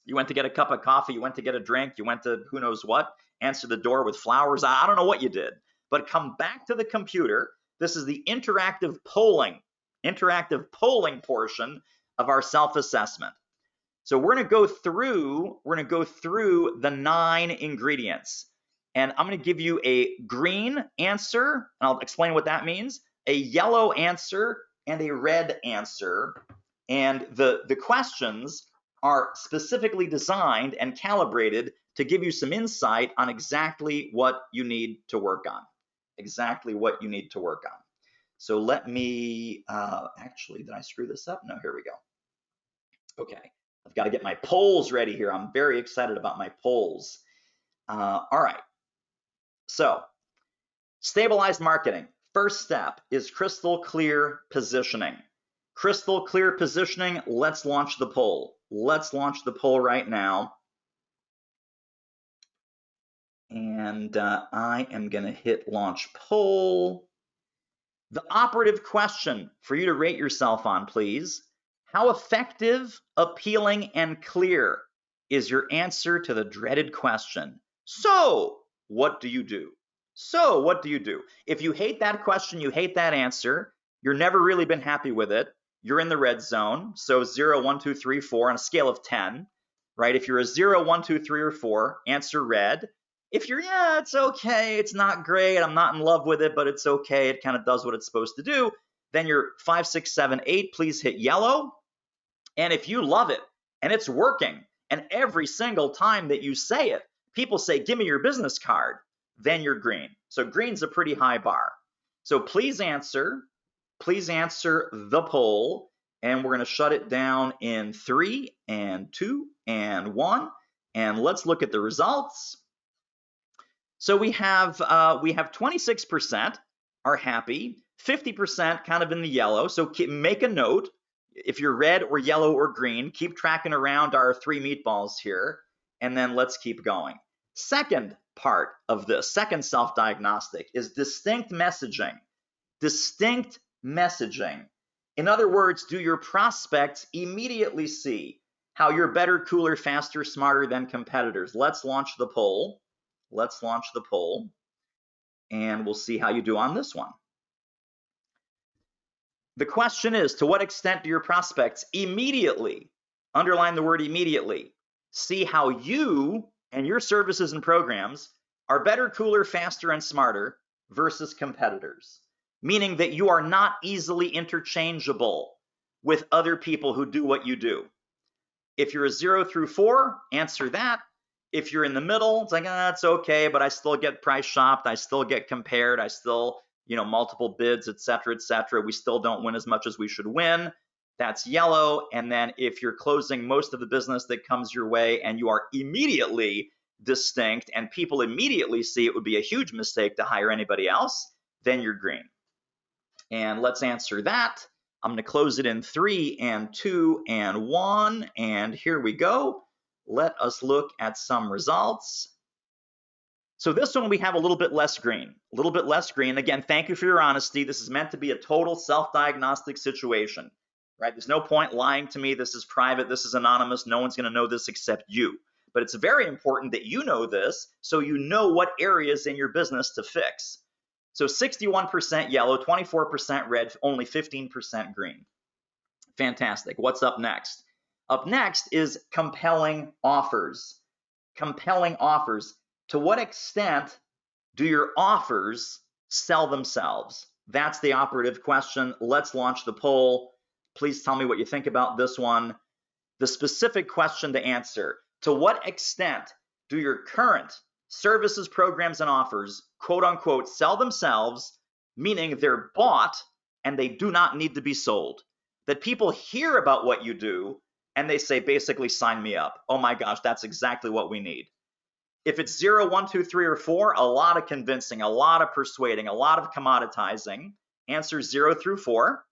You went to get a cup of coffee, you went to get a drink, you went to who knows what, answer the door with flowers. I don't know what you did, but come back to the computer. This is the interactive polling portion of our self-assessment. So we're going to go through the 9 ingredients. And I'm going to give you a green answer, and I'll explain what that means, a yellow answer, and a red answer. And the questions are specifically designed and calibrated to give you some insight on exactly what you need to work on. Exactly what you need to work on. So let me, actually, did I screw this up? No, here we go. Okay, I've got to get my polls ready here. I'm very excited about my polls. All right. So, stabilized marketing. First step is crystal clear positioning. Crystal clear positioning. Let's launch the poll. Let's launch the poll right now. And I am going to hit launch poll. The operative question for you to rate yourself on, please. How effective, appealing, and clear is your answer to the dreaded question, so what do you do? So what do you do? If you hate that question, you hate that answer, you're never really been happy with it, you're in the red zone. So 0, 1, 2, 3, 4 on a scale of 10, right? If you're a 0, 1, 2, 3, or 4, answer red. If you're, yeah, it's okay, it's not great, I'm not in love with it, but it's okay, it kind of does what it's supposed to do, then you're 5, 6, 7, 8, please hit yellow. And if you love it and it's working, and every single time that you say it, people say, give me your business card, then you're green. So green's a pretty high bar. So please answer the poll, and we're going to shut it down in 3 and 2 and 1, and let's look at the results. So we have 26% are happy, 50% kind of in the yellow. So make a note. If you're red or yellow or green, keep tracking around our 3 meatballs here, and then let's keep going. Second part of this, second self-diagnostic, is distinct messaging. Distinct messaging. In other words, do your prospects immediately see how you're better, cooler, faster, smarter than competitors? Let's launch the poll. Let's launch the poll, and we'll see how you do on this one. The question is, to what extent do your prospects immediately, underline the word immediately, see how you and your services and programs are better, cooler, faster, and smarter versus competitors? Meaning that you are not easily interchangeable with other people who do what you do. If you're a 0 through 4, answer that. If you're in the middle, it's like, it's okay, but I still get price shopped, I still get compared, I still, multiple bids, et cetera, we still don't win as much as we should win. That's yellow. And then if you're closing most of the business that comes your way and you are immediately distinct and people immediately see it would be a huge mistake to hire anybody else, then you're green. And let's answer that. I'm going to close it in 3 and 2 and 1, and here we go. Let us look at some results. So this one we have a little bit less green, Again, thank you for your honesty. This is meant to be a total self-diagnostic situation, right? There's no point lying to me. This is private. This is anonymous. No one's going to know this except you. But it's very important that you know this so you know what areas in your business to fix. So 61% yellow, 24% red, only 15% green. Fantastic. What's up next? Up next is compelling offers. Compelling offers. To what extent do your offers sell themselves? That's the operative question. Let's launch the poll. Please tell me what you think about this one. The specific question to answer: to what extent do your current services, programs, and offers, quote unquote, sell themselves, meaning they're bought and they do not need to be sold? That people hear about what you do and they say, basically, sign me up. Oh my gosh, that's exactly what we need. If it's 0, 1, 2, 3, or 4, a lot of convincing, a lot of persuading, a lot of commoditizing. Answer 0 through 4.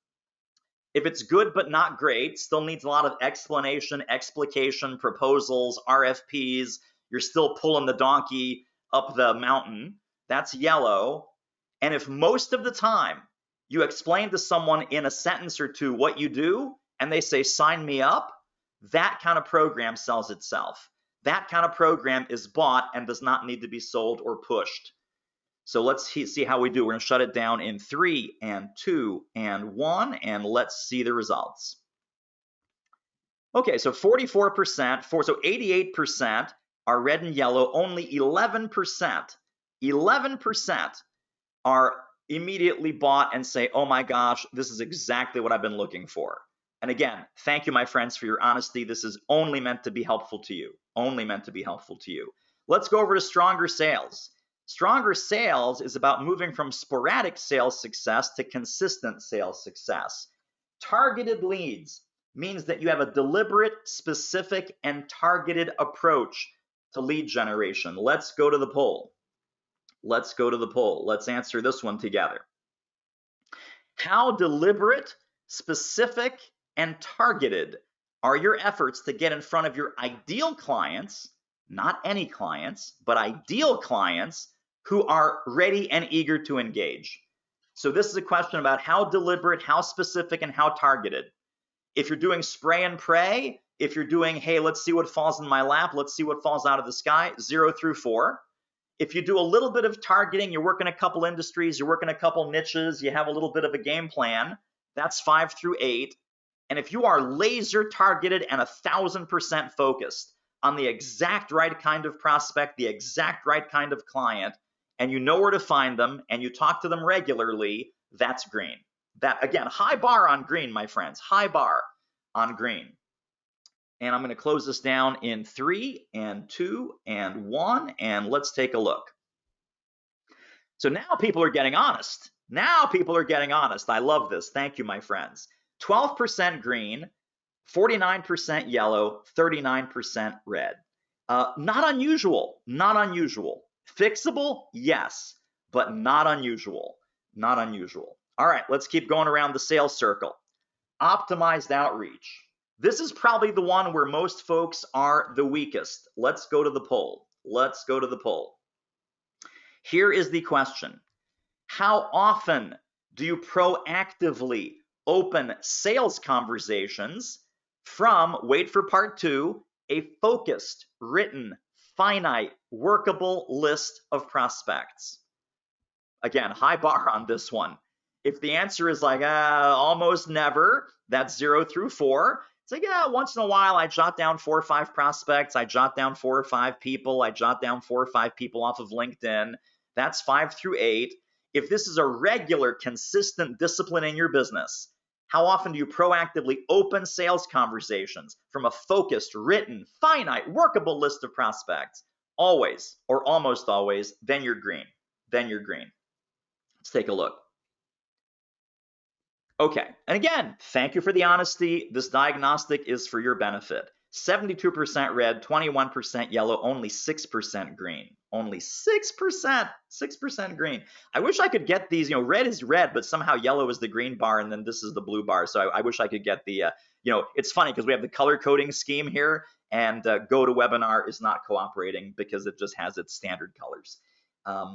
If it's good but not great, still needs a lot of explanation, explication, proposals, RFPs, you're still pulling the donkey up the mountain, that's yellow. And if most of the time you explain to someone in a sentence or two what you do and they say, sign me up, that kind of program sells itself. That kind of program is bought and does not need to be sold or pushed. So let's see how we do. We're going to shut it down in 3 and 2 and 1, and let's see the results. Okay, so 44%, so 88% are red and yellow. Only 11% are immediately bought and say, oh my gosh, this is exactly what I've been looking for. And again, thank you, my friends, for your honesty. This is only meant to be helpful to you. Only meant to be helpful to you. Let's go over to stronger sales. Stronger sales is about moving from sporadic sales success to consistent sales success. Targeted leads means that you have a deliberate, specific, and targeted approach to lead generation. Let's go to the poll. Let's go to the poll. Let's answer this one together. How deliberate, specific, and targeted are your efforts to get in front of your ideal clients, not any clients, but ideal clients who are ready and eager to engage? So this is a question about how deliberate, how specific, and how targeted. If you're doing spray and pray, If you're doing, hey, let's see what falls in my lap, let's see what falls out of the sky, 0 through 4. If you do a little bit of targeting, you're working a couple industries, you're working a couple niches, you have a little bit of a game plan, that's 5 through 8. And if you are laser targeted and 1,000% focused on the exact right kind of prospect, the exact right kind of client, and you know where to find them and you talk to them regularly, that's green. That, again, high bar on green, my friends, high bar on green. And I'm going to close this down in 3 and 2 and 1, and let's take a look. So now people are getting honest. Now people are getting honest. I love this. Thank you, my friends. 12% green, 49% yellow, 39% red. Not unusual, not unusual. Fixable, yes, but not unusual, not unusual. All right, let's keep going around the sales circle. Optimized outreach. This is probably the one where most folks are the weakest. Let's go to the poll. Let's go to the poll. Here is the question. How often do you proactively open sales conversations from, wait for part 2, a focused, written, finite, workable list of prospects? Again, high bar on this one. If the answer is like almost never, that's 0 through 4. It's like, yeah, once in a while I jot down 4 or 5 prospects, I jot down 4 or 5 people, I jot down 4 or 5 people off of LinkedIn. That's 5 through 8. If this is a regular, consistent discipline in your business, how often do you proactively open sales conversations from a focused, written, finite, workable list of prospects? Always, or almost always, then you're green. Then you're green. Let's take a look. Okay, and again, thank you for the honesty. This diagnostic is for your benefit. 72% red, 21% yellow, only 6% green. Only 6% green. I wish I could get these, red is red, but somehow yellow is the green bar, and then this is the blue bar. So I wish I could get the, it's funny because we have the color coding scheme here, and GoToWebinar is not cooperating because it just has its standard colors.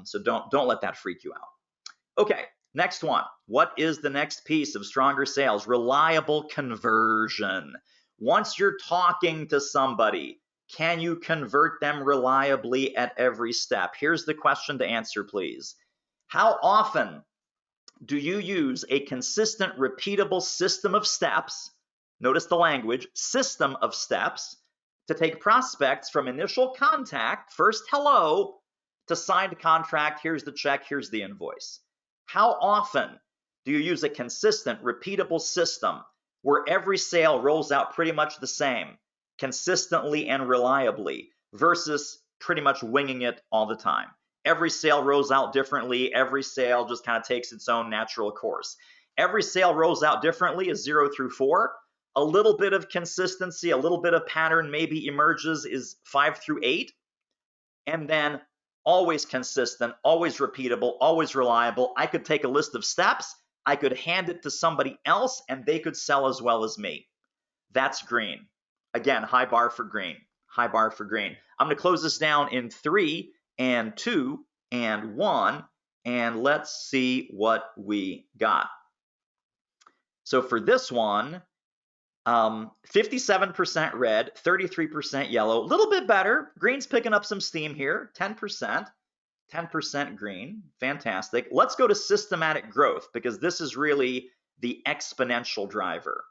So don't let that freak you out. Okay. Next one, what is the next piece of stronger sales? Reliable conversion. Once you're talking to somebody, can you convert them reliably at every step? Here's the question to answer, please. How often do you use a consistent, repeatable system of steps? Notice the language, system of steps, to take prospects from initial contact, first hello, to signed contract, here's the check, here's the invoice. How often do you use a consistent, repeatable system where every sale rolls out pretty much the same, consistently and reliably, versus pretty much winging it all the time? Every sale rolls out differently. Every sale just kind of takes its own natural course. Every sale rolls out differently is 0 through 4. A little bit of consistency, a little bit of pattern maybe emerges is 5 through 8. And then always consistent, always repeatable, always reliable. I could take a list of steps, I could hand it to somebody else, and they could sell as well as me. That's green. Again, high bar for green. High bar for green. I'm going to close this down in 3 and 2 and 1, and let's see what we got. So for this one, 57% red, 33% yellow, a little bit better. Green's picking up some steam here, 10%, 10% green, fantastic. Let's go to systematic growth because this is really the exponential driver.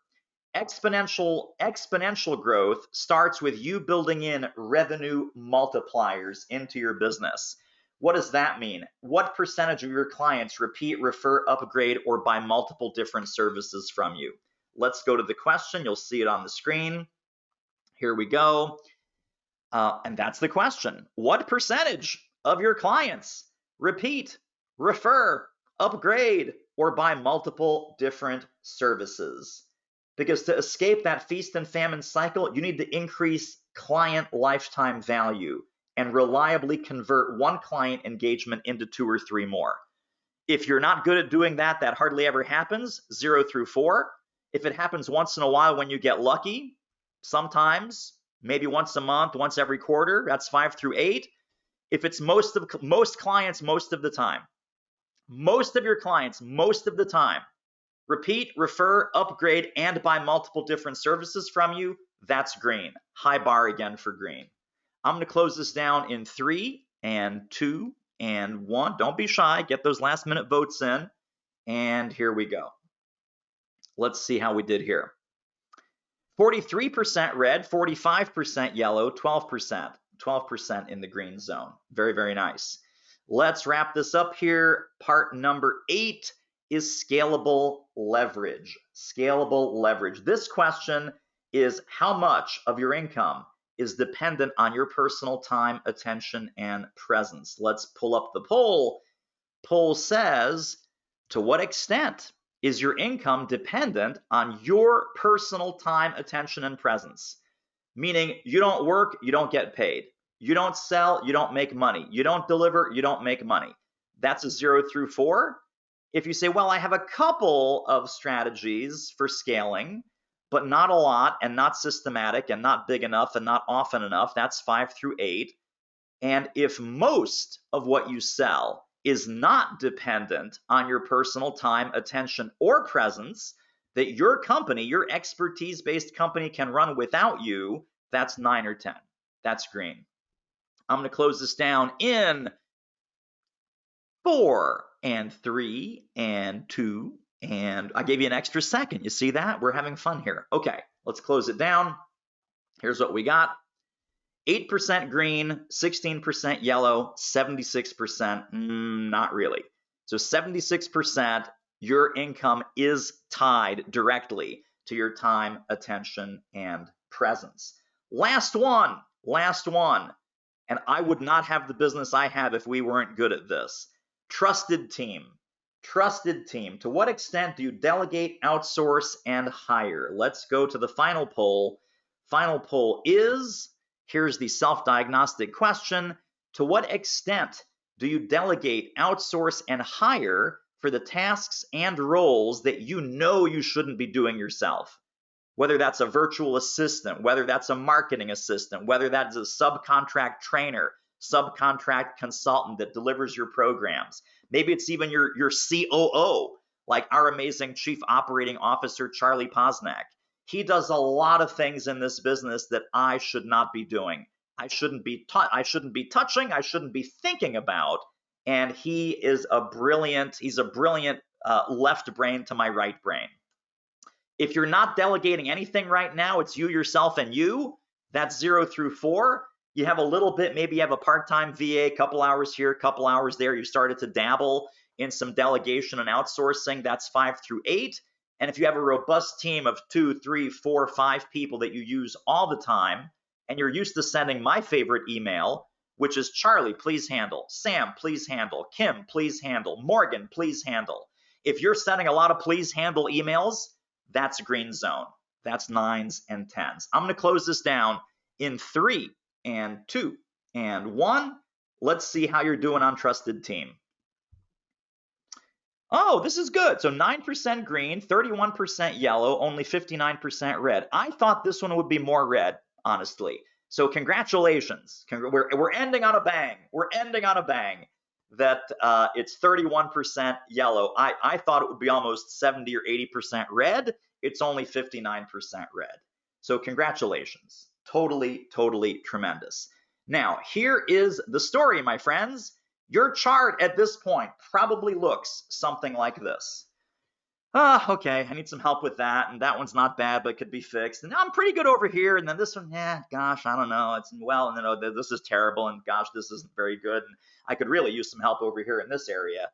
Exponential growth starts with you building in revenue multipliers into your business. What does that mean? What percentage of your clients repeat, refer, upgrade, or buy multiple different services from you? Let's go to the question. You'll see it on the screen. Here we go. And that's the question. What percentage of your clients repeat, refer, upgrade, or buy multiple different services? Because to escape that feast and famine cycle, you need to increase client lifetime value and reliably convert one client engagement into 2 or 3 more. If you're not good at doing that, that hardly ever happens, 0 through 4. If it happens once in a while when you get lucky, sometimes, maybe once a month, once every quarter, that's 5 through 8. If it's most clients, most of the time, most of your clients, most of the time, repeat, refer, upgrade, and buy multiple different services from you, That's green. High bar again for green. I'm going to close this down in 3 and 2 and 1. Don't be shy. Get those last minute votes in. And here we go. Let's see how we did here. 43% red, 45% yellow, 12%. 12% in the green zone. Very, very nice. Let's wrap this up here. Part number 8 is scalable leverage. Scalable leverage. This question is how much of your income is dependent on your personal time, attention, and presence. Let's pull up the poll. Poll says, to what extent is your income dependent on your personal time, attention, and presence? Meaning you don't work, you don't get paid. You don't sell, you don't make money. You don't deliver, you don't make money. That's a 0 through 4. If you say, well, I have a couple of strategies for scaling, but not a lot and not systematic and not big enough and not often enough, that's 5 through 8. And if most of what you sell is not dependent on your personal time, attention, or presence, that your company, your expertise-based company can run without you, that's 9 or 10. That's green. I'm going to close this down in 4 and 3 and 2, and I gave you an extra second. You see that? We're having fun here. Okay, let's close it down. Here's what we got. 8% green, 16% yellow, 76% not really. So 76%, your income is tied directly to your time, attention, and presence. Last one. And I would not have the business I have if we weren't good at this. Trusted team. Trusted team. To what extent do you delegate, outsource, and hire? Let's go to the final poll. Final poll is, here's the self-diagnostic question. To what extent do you delegate, outsource, and hire for the tasks and roles that you know you shouldn't be doing yourself? Whether that's a virtual assistant, whether that's a marketing assistant, whether that's a subcontract trainer, subcontract consultant that delivers your programs. Maybe it's even your COO, like our amazing Chief Operating Officer, Charlie Posnack. He does a lot of things in this business that I should not be doing. I shouldn't be touching, I shouldn't be thinking about. And he's a brilliant left brain to my right brain. If you're not delegating anything right now, it's you, yourself, and you. That's 0 through 4. You have a little bit, maybe you have a part-time VA, a couple hours here, a couple hours there. You started to dabble in some delegation and outsourcing. That's 5 through 8. And if you have a robust team of 2, 3, 4, 5 people that you use all the time, and you're used to sending my favorite email, which is Charlie, please handle, Sam, please handle, Kim, please handle, Morgan, please handle. If you're sending a lot of please handle emails, that's green zone. That's 9s and 10s. I'm going to close this down in 3 and 2 and 1. Let's see how you're doing on Trusted Team. Oh, this is good. So 9% green, 31% yellow, only 59% red. I thought this one would be more red, honestly. So congratulations. We're ending on a bang. We're ending on a bang. That it's 31% yellow. I thought it would be almost 70 or 80% red. It's only 59% red. So congratulations. Totally, totally tremendous. Now, here is the story, my friends. Your chart at this point probably looks something like this. Okay, I need some help with that, and that one's not bad, but could be fixed. And I'm pretty good over here, and then this one, gosh, I don't know. It's, well, and then this is terrible, and gosh, this isn't very good. And I could really use some help over here in this area.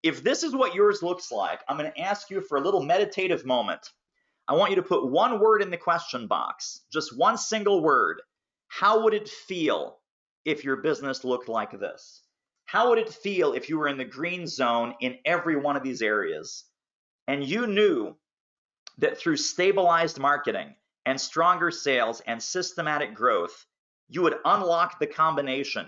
If this is what yours looks like, I'm going to ask you for a little meditative moment. I want you to put one word in the question box, just one single word. How would it feel if your business looked like this? How would it feel if you were in the green zone in every one of these areas? And you knew that through stabilized marketing and stronger sales and systematic growth, you would unlock the combination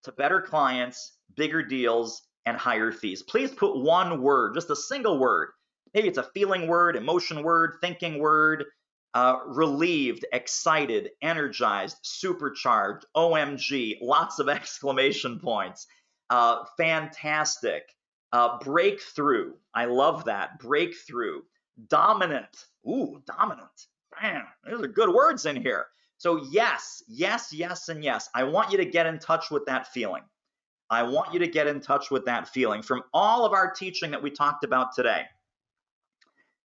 to better clients, bigger deals, and higher fees. Please put one word, just a single word. Maybe it's a feeling word, emotion word, thinking word, relieved, excited, energized, supercharged, OMG, lots of exclamation points, fantastic. Breakthrough. I love that. Breakthrough. Dominant. Ooh, dominant. Man, this There's good words in here. So yes, yes, yes, and yes. I want you to get in touch with that feeling. I want you to get in touch with that feeling. From all of our teaching that we talked about today,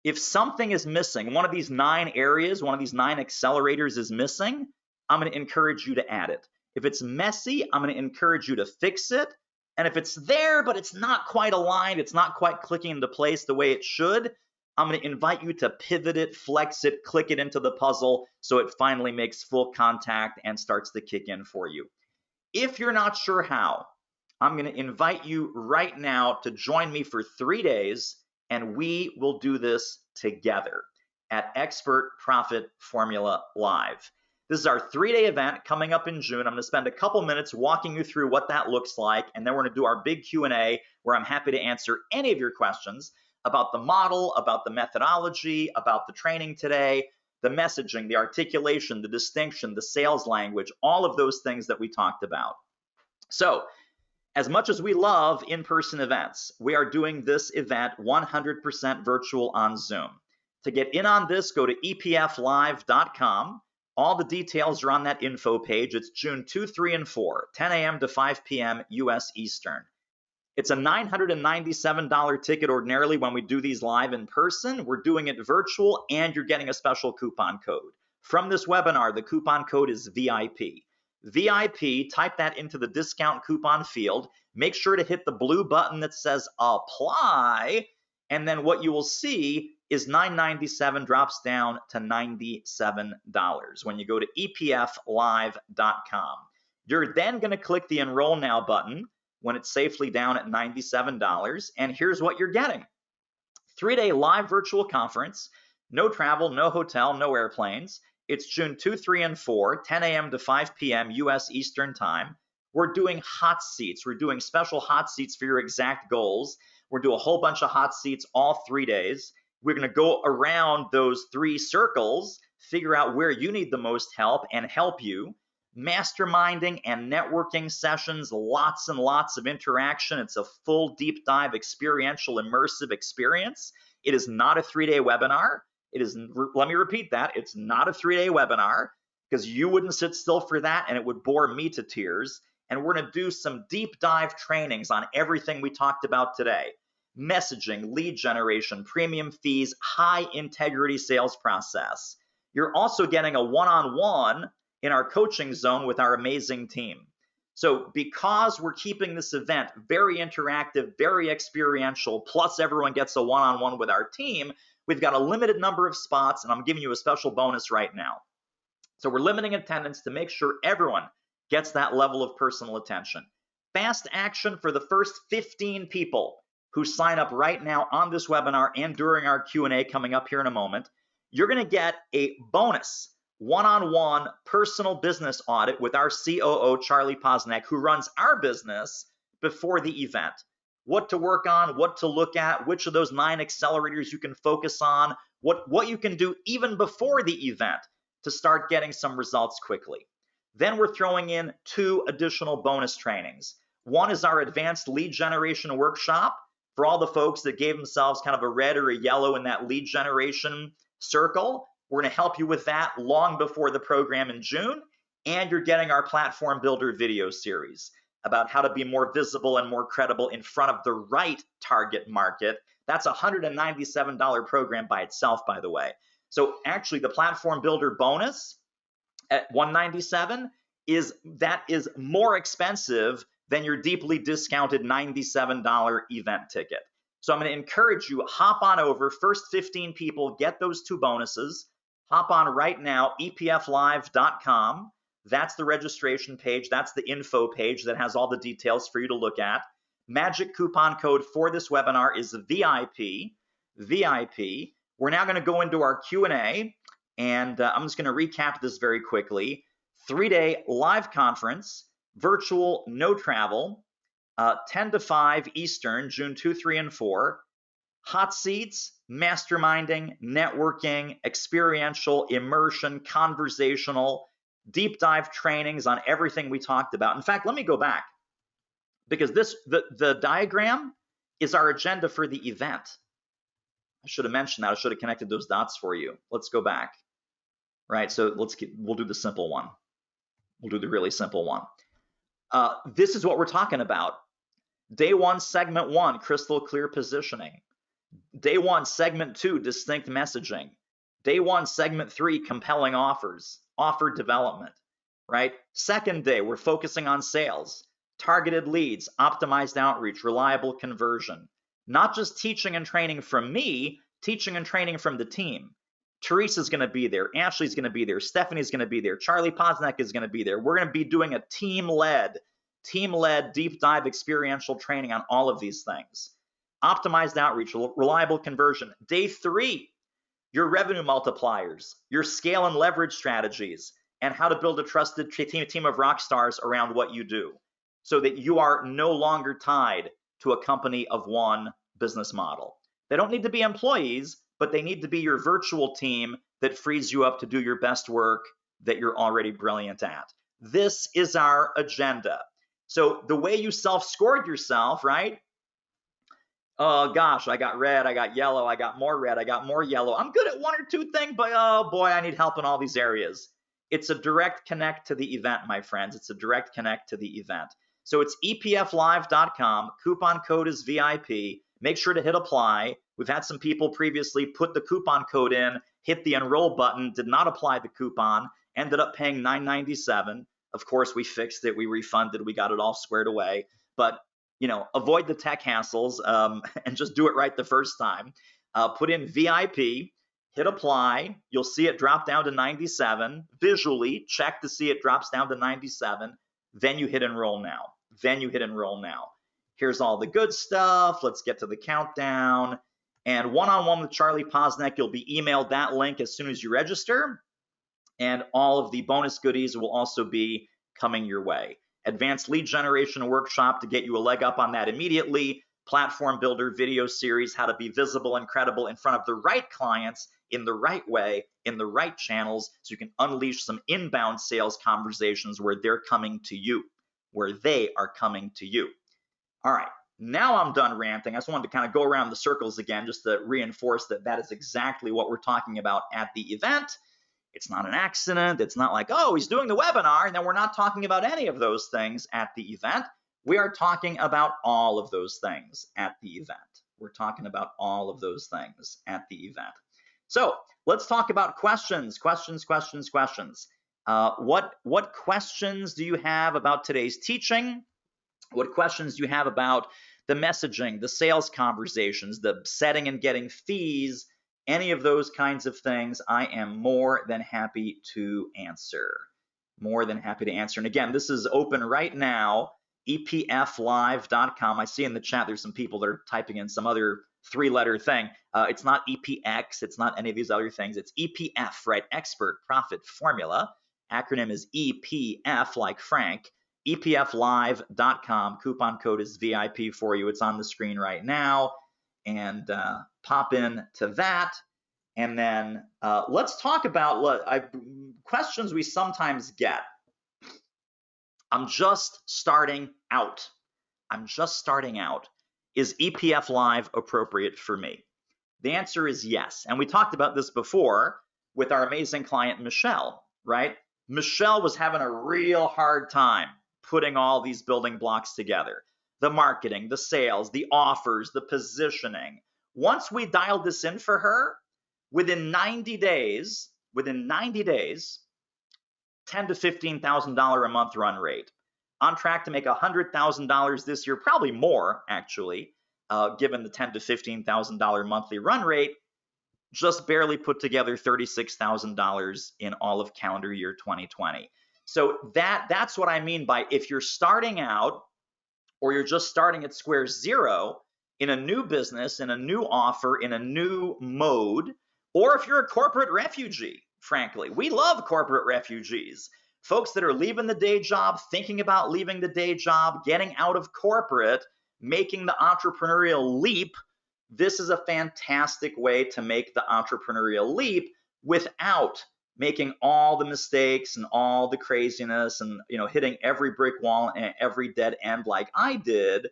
if something is missing, one of these 9 areas, one of these 9 accelerators is missing, I'm going to encourage you to add it. If it's messy, I'm going to encourage you to fix it. And if it's there, but it's not quite aligned, it's not quite clicking into place the way it should, I'm going to invite you to pivot it, flex it, click it into the puzzle so it finally makes full contact and starts to kick in for you. If you're not sure how, I'm going to invite you right now to join me for 3 days, and we will do this together at Expert Profit Formula Live. This is our 3-day event coming up in June. I'm going to spend a couple minutes walking you through what that looks like, and then we're going to do our big Q&A where I'm happy to answer any of your questions about the model, about the methodology, about the training today, the messaging, the articulation, the distinction, the sales language, all of those things that we talked about. So, as much as we love in-person events, we are doing this event 100% virtual on Zoom. To get in on this, go to epflive.com. All the details are on that info page. It's June 2, 3, and 4, 10 a.m. to 5 p.m. U.S. Eastern. It's a $997 ticket ordinarily when we do these live in person. We're doing it virtual, and you're getting a special coupon code. From this webinar, the coupon code is VIP. VIP, type that into the discount coupon field. Make sure to hit the blue button that says apply, and then what you will see is $997 drops down to $97 when you go to epflive.com. You're then going to click the enroll now button when it's safely down at $97, and here's what you're getting. 3-day live virtual conference, no travel, no hotel, no airplanes. It's June 2, 3, and 4, 10 a.m. to 5 p.m. U.S. Eastern Time. We're doing hot seats. We're doing special hot seats for your exact goals. We're doing a whole bunch of hot seats all 3 days. We're going to go around those 3 circles, figure out where you need the most help, and help you. Masterminding and networking sessions, lots and lots of interaction. It's a full deep dive experiential immersive experience. It is not a 3-day webinar. It is, let me repeat that, it's not a 3-day webinar because you wouldn't sit still for that and it would bore me to tears. And we're going to do some deep dive trainings on everything we talked about today. Messaging, lead generation, premium fees, high integrity sales process. You're also getting a one-on-one in our coaching zone with our amazing team. So because we're keeping this event very interactive, very experiential, plus everyone gets a one-on-one with our team, we've got a limited number of spots, and I'm giving you a special bonus right now. So we're limiting attendance to make sure everyone gets that level of personal attention. Fast action for the first 15 people who sign up right now on this webinar and during our Q&A coming up here in a moment. You're going to get a bonus one-on-one personal business audit with our COO, Charlie Posnack, who runs our business before the event. What to work on, what to look at, which of those 9 accelerators you can focus on, what you can do even before the event to start getting some results quickly. Then we're throwing in 2 additional bonus trainings. One is our advanced lead generation workshop for all the folks that gave themselves kind of a red or a yellow in that lead generation circle. We're going to help you with that long before the program in June. And you're getting our platform builder video series about how to be more visible and more credible in front of the right target market. That's a $197 program by itself, by the way. So actually the platform builder bonus at $197 is more expensive than your deeply discounted $97 event ticket. So I'm going to encourage you, hop on over, first 15 people get those 2 bonuses. Hop on right now, epflive.com. That's the registration page. That's the info page that has all the details for you to look at. Magic coupon code for this webinar is VIP. VIP. We're now going to go into our Q&A, and I'm just going to recap this very quickly. 3-day live conference, virtual, no travel, 10 to 5 Eastern, June 2, 3, and 4. Hot seats, masterminding, networking, experiential, immersion, conversational, deep dive trainings on everything we talked about. In fact, let me go back because the diagram is our agenda for the event. I should have mentioned that. I should have connected those dots for you. Let's go back. right? So we'll do the simple one. We'll do the really simple one. This is what we're talking about. Day one, segment one, crystal clear positioning. Day one, segment two, distinct messaging. Day one, segment three, compelling offers, offer development, right? Second day, we're focusing on sales, targeted leads, optimized outreach, reliable conversion. Not just teaching and training from me, teaching and training from the team. Teresa's going to be there. Ashley's going to be there. Stephanie's going to be there. Charlie Posnack is going to be there. We're going to be doing a team-led, deep dive experiential training on all of these things. Optimized outreach, reliable conversion. Day three, your revenue multipliers, your scale and leverage strategies, and how to build a trusted team of rock stars around what you do so that you are no longer tied to a company of one business model. They don't need to be employees, but they need to be your virtual team that frees you up to do your best work that you're already brilliant at. This is our agenda. So the way you self-scored yourself, right? Oh gosh, I got red, I got yellow, I got more red, I got more yellow. I'm good at one or two things, but oh boy, I need help in all these areas. It's a direct connect to the event, my friends. It's a direct connect to the event. So it's epflive.com. Coupon code is VIP. Make sure to hit apply. We've had some people previously put the coupon code in, hit the enroll button, did not apply the coupon, ended up paying $9.97. Of course, we fixed it, we refunded, we got it all squared away. But avoid the tech hassles and just do it right the first time. Put in VIP, hit apply. You'll see it drop down to 97. Visually, check to see it drops down to 97. Then you hit enroll now. Here's all the good stuff. Let's get to the countdown. And one-on-one with Charlie Posnack, you'll be emailed that link as soon as you register. And all of the bonus goodies will also be coming your way. Advanced lead generation workshop to get you a leg up on that immediately. Platform builder video series, how to be visible and credible in front of the right clients in the right way, in the right channels, so you can unleash some inbound sales conversations where they're coming to you, where they are coming to you. All right, now I'm done ranting. I just wanted to kind of go around the circles again just to reinforce that that is exactly what we're talking about at the event. It's not an accident. It's not like, oh, he's doing the webinar, and then we're not talking about any of those things at the event. We are talking about all of those things at the event. We're talking about all of those things at the event. So let's talk about questions. What questions do you have about today's teaching? What questions do you have about the messaging, the sales conversations, the setting and getting fees, any of those kinds of things? I am more than happy to answer. And again, this is open right now, epflive.com. I see in the chat there's some people that are typing in some other three-letter thing. It's not EPX. It's not any of these other things. It's EPF, right? Expert Profit Formula. Acronym is EPF, like Frank. epflive.com. Coupon code is VIP for you. It's on the screen right now. And pop in to that. And then let's talk about questions we sometimes get. I'm just starting out. Is EPF Live appropriate for me? The answer is yes. And we talked about this before with our amazing client, Michelle, right? Michelle was having a real hard time putting all these building blocks together. The marketing, the sales, the offers, the positioning. Once we dialed this in for her, within 90 days, $10,000 to $15,000 a month run rate. On track to make $100,000 this year, probably more actually, given the $10,000 to $15,000 monthly run rate. Just barely put together $36,000 in all of calendar year 2020. So that's what I mean by if you're starting out or you're just starting at square zero in a new business, in a new offer, in a new mode, or if you're a corporate refugee, frankly. We love corporate refugees. Folks that are leaving the day job, thinking about leaving the day job, getting out of corporate, making the entrepreneurial leap. This is a fantastic way to make the entrepreneurial leap without making all the mistakes and all the craziness and hitting every brick wall and every dead end like I did.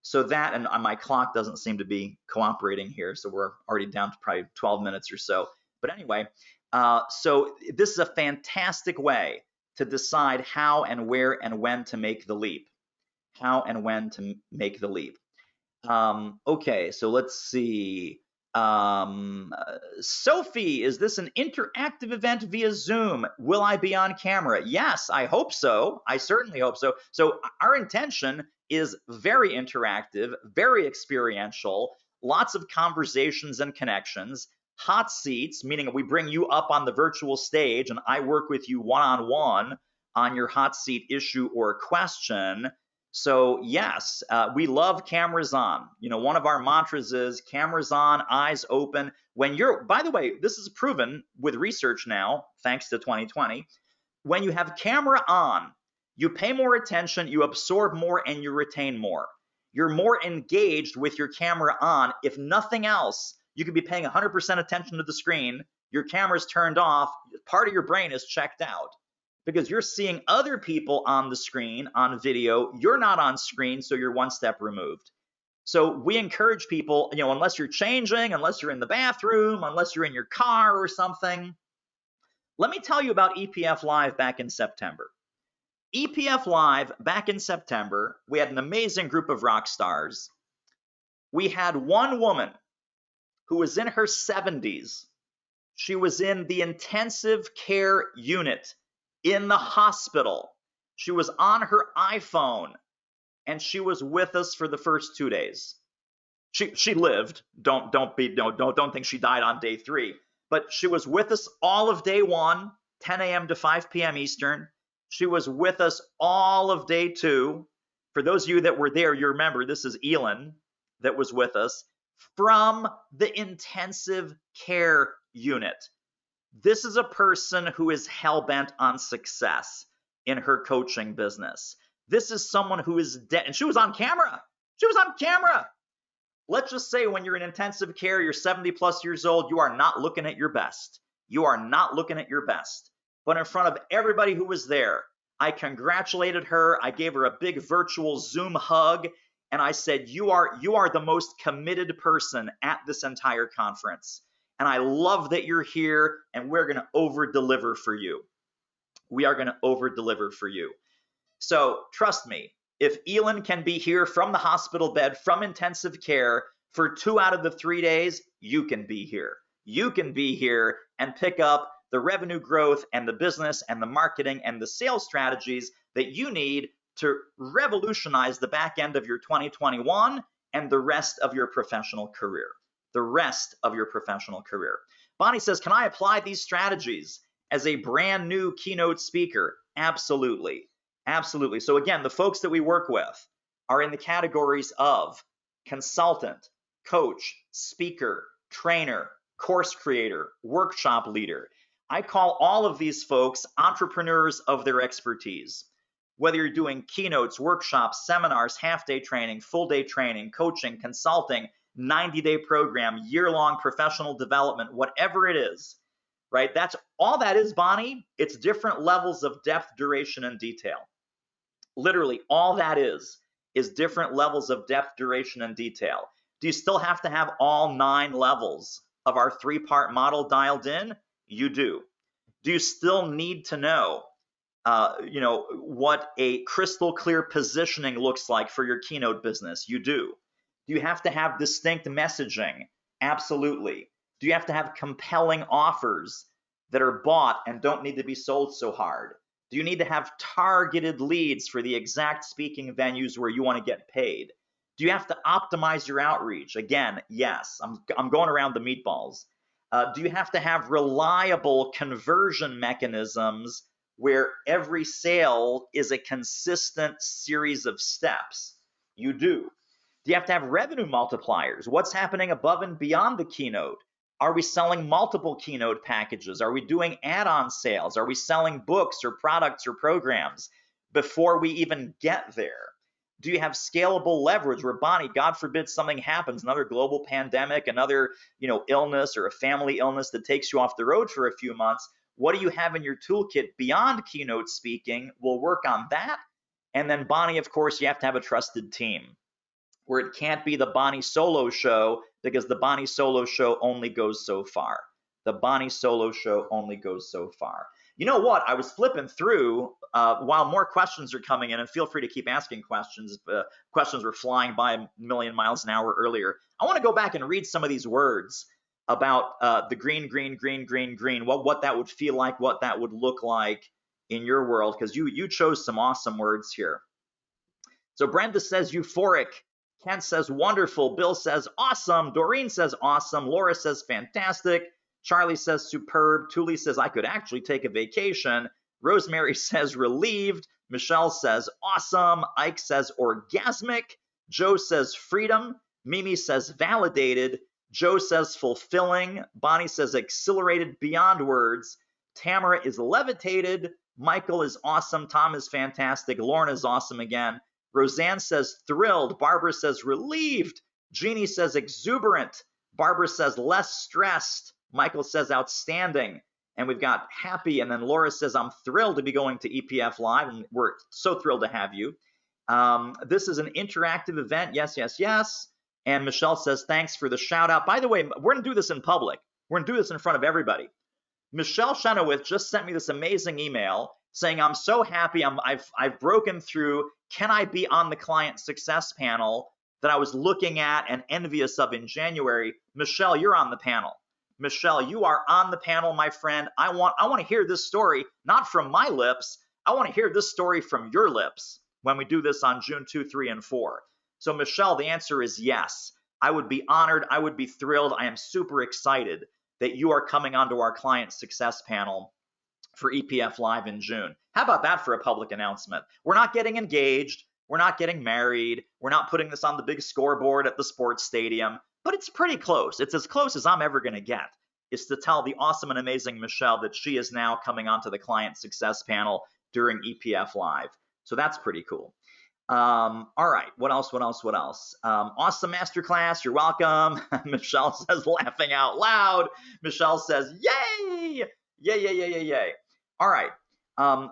So that, and my clock doesn't seem to be cooperating here, so we're already down to probably 12 minutes or so. But anyway, So this is a fantastic way to decide how and where and when to make the leap. How and when to make the leap. Okay, so let's see. Sophie, is this an interactive event via Zoom? Will I be on camera? Yes, I hope so. I certainly hope so. So our intention is very interactive, very experiential, lots of conversations and connections, hot seats, meaning we bring you up on the virtual stage and I work with you one-on-one on your hot seat issue or question. So yes, we love cameras on. One of our mantras is cameras on, eyes open. By the way, this is proven with research now, thanks to 2020. When you have camera on, you pay more attention, you absorb more, and you retain more. You're more engaged with your camera on. If nothing else, you could be paying 100% attention to the screen. Your camera's turned off. Part of your brain is checked out, because you're seeing other people on the screen, on video. You're not on screen, so you're one step removed. So we encourage people, unless you're changing, unless you're in the bathroom, unless you're in your car or something. Let me tell you about EPF Live back in September. EPF Live back in September, we had an amazing group of rock stars. We had one woman who was in her 70s. She was in the intensive care unit in the hospital. She was on her iPhone, and she was with us for the first 2 days. She lived. Don't think she died on day 3. But she was with us all of day 1, 10 a.m. to 5 p.m. Eastern. She was with us all of day 2. For those of you that were there, you remember this is Elin that was with us from the intensive care unit. This is a person who is hell-bent on success in her coaching business. This is someone who is dead, and she was on camera. She was on camera. Let's just say when you're in intensive care, you're 70 plus years old, you are not looking at your best. You are not looking at your best. But in front of everybody who was there, I congratulated her. I gave her a big virtual Zoom hug, and I said, you are the most committed person at this entire conference. And I love that you're here, and we're going to over-deliver for you. We are going to over-deliver for you. So trust me, if Elin can be here from the hospital bed, from intensive care for 2 out of the 3 days, you can be here. You can be here and pick up the revenue growth and the business and the marketing and the sales strategies that you need to revolutionize the back end of your 2021 and the rest of your professional career. The rest of your professional career. Bonnie says, can I apply these strategies as a brand new keynote speaker? Absolutely. Absolutely. So again, the folks that we work with are in the categories of consultant, coach, speaker, trainer, course creator, workshop leader. I call all of these folks entrepreneurs of their expertise. Whether you're doing keynotes, workshops, seminars, half-day training, full-day training, coaching, consulting, 90-day program, year-long professional development, whatever it is, right? That's all that is, Bonnie. It's different levels of depth, duration, and detail. Literally, all that is different levels of depth, duration, and detail. Do you still have to have all 9 levels of our 3-part model dialed in? You do. Do you still need to know what a crystal clear positioning looks like for your keynote business? You do. Do you have to have distinct messaging? Absolutely. Do you have to have compelling offers that are bought and don't need to be sold so hard? Do you need to have targeted leads for the exact speaking venues where you want to get paid? Do you have to optimize your outreach? Again, yes, I'm going around the meatballs. Do you have to have reliable conversion mechanisms where every sale is a consistent series of steps? You do. Do you have to have revenue multipliers? What's happening above and beyond the keynote? Are we selling multiple keynote packages? Are we doing add-on sales? Are we selling books or products or programs before we even get there? Do you have scalable leverage where, Bonnie, God forbid something happens, another global pandemic, another illness or a family illness that takes you off the road for a few months? What do you have in your toolkit beyond keynote speaking? We'll work on that. And then, Bonnie, of course, you have to have a trusted team, where it can't be the Bonnie solo show, because the Bonnie solo show only goes so far. The Bonnie solo show only goes so far. You know what? I was flipping through while more questions are coming in, and feel free to keep asking questions. Questions were flying by a million miles an hour earlier. I want to go back and read some of these words about the green, green, green, green, green, what that would feel like, what that would look like in your world, because you chose some awesome words here. So Brenda says euphoric. Kent says wonderful. Bill says awesome. Doreen says awesome. Laura says fantastic. Charlie says superb. Tuli says I could actually take a vacation. Rosemary says relieved. Michelle says awesome. Ike says orgasmic. Joe says freedom. Mimi says validated. Joe says fulfilling. Bonnie says exhilarated beyond words. Tamara is levitated. Michael is awesome. Tom is fantastic. Lauren is awesome again. Roseanne says thrilled. Barbara says relieved. Jeannie says exuberant. Barbara says less stressed. Michael says outstanding. And we've got happy. And then Laura says, I'm thrilled to be going to EPF Live. And we're so thrilled to have you. This is an interactive event. Yes, yes, yes. And Michelle says, thanks for the shout out. By the way, we're going to do this in public. We're going to do this in front of everybody. Michelle Chenoweth just sent me this amazing email saying, I'm so happy. I've broken through. Can I be on the client success panel that I was looking at and envious of in January? Michelle, you're on the panel. Michelle, you are on the panel, my friend. I want to hear this story, not from my lips. I want to hear this story from your lips when we do this on June 2, 3, and 4. So Michelle, the answer is yes. I would be honored. I would be thrilled. I am super excited that you are coming onto our client success panel for EPF Live in June. How about that for a public announcement? We're not getting engaged. We're not getting married. We're not putting this on the big scoreboard at the sports stadium, but it's pretty close. It's as close as I'm ever going to get, is to tell the awesome and amazing Michelle that she is now coming onto the client success panel during EPF Live. So that's pretty cool. All right, what else? Awesome masterclass, you're welcome. Michelle says laughing out loud. Michelle says, yay, yay, yay, yay, yay, yay. All right,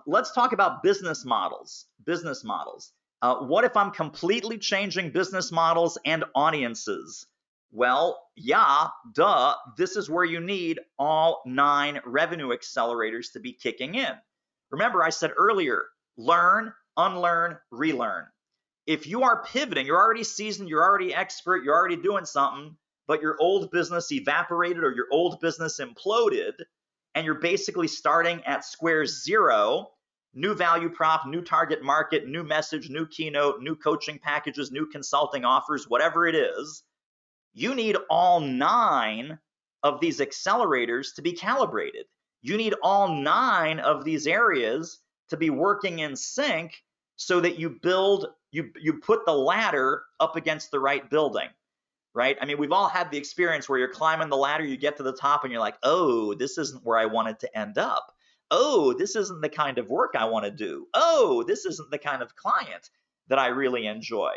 let's talk about business models. What if I'm completely changing business models and audiences? Well, yeah, duh, this is where you need all 9 revenue accelerators to be kicking in. Remember, I said earlier, learn, unlearn, relearn. If you are pivoting, you're already seasoned, you're already expert, you're already doing something, but your old business evaporated or your old business imploded, and you're basically starting at square zero, new value prop, new target market, new message, new keynote, new coaching packages, new consulting offers, whatever it is, you need all 9 of these accelerators to be calibrated. You need all 9 of these areas to be working in sync so that you build, you put the ladder up against the right building, right? I mean, we've all had the experience where you're climbing the ladder, you get to the top and you're like, oh, this isn't where I wanted to end up. Oh, this isn't the kind of work I want to do. Oh, this isn't the kind of client that I really enjoy.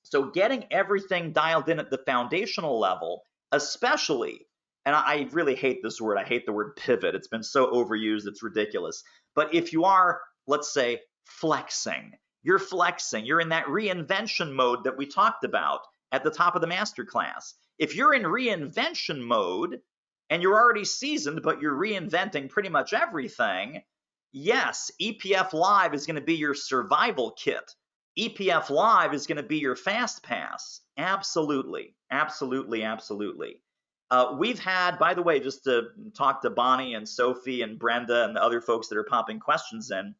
So getting everything dialed in at the foundational level, especially, and I really hate this word. I hate the word pivot. It's been so overused, it's ridiculous. But if you are, let's say, flexing, you're in that reinvention mode that we talked about at the top of the masterclass. If you're in reinvention mode and you're already seasoned, but you're reinventing pretty much everything, yes, EPF Live is going to be your survival kit. EPF Live is going to be your fast pass. Absolutely, absolutely, absolutely. We've had, by the way, just to talk to Bonnie and Sophie and Brenda and the other folks that are popping questions in,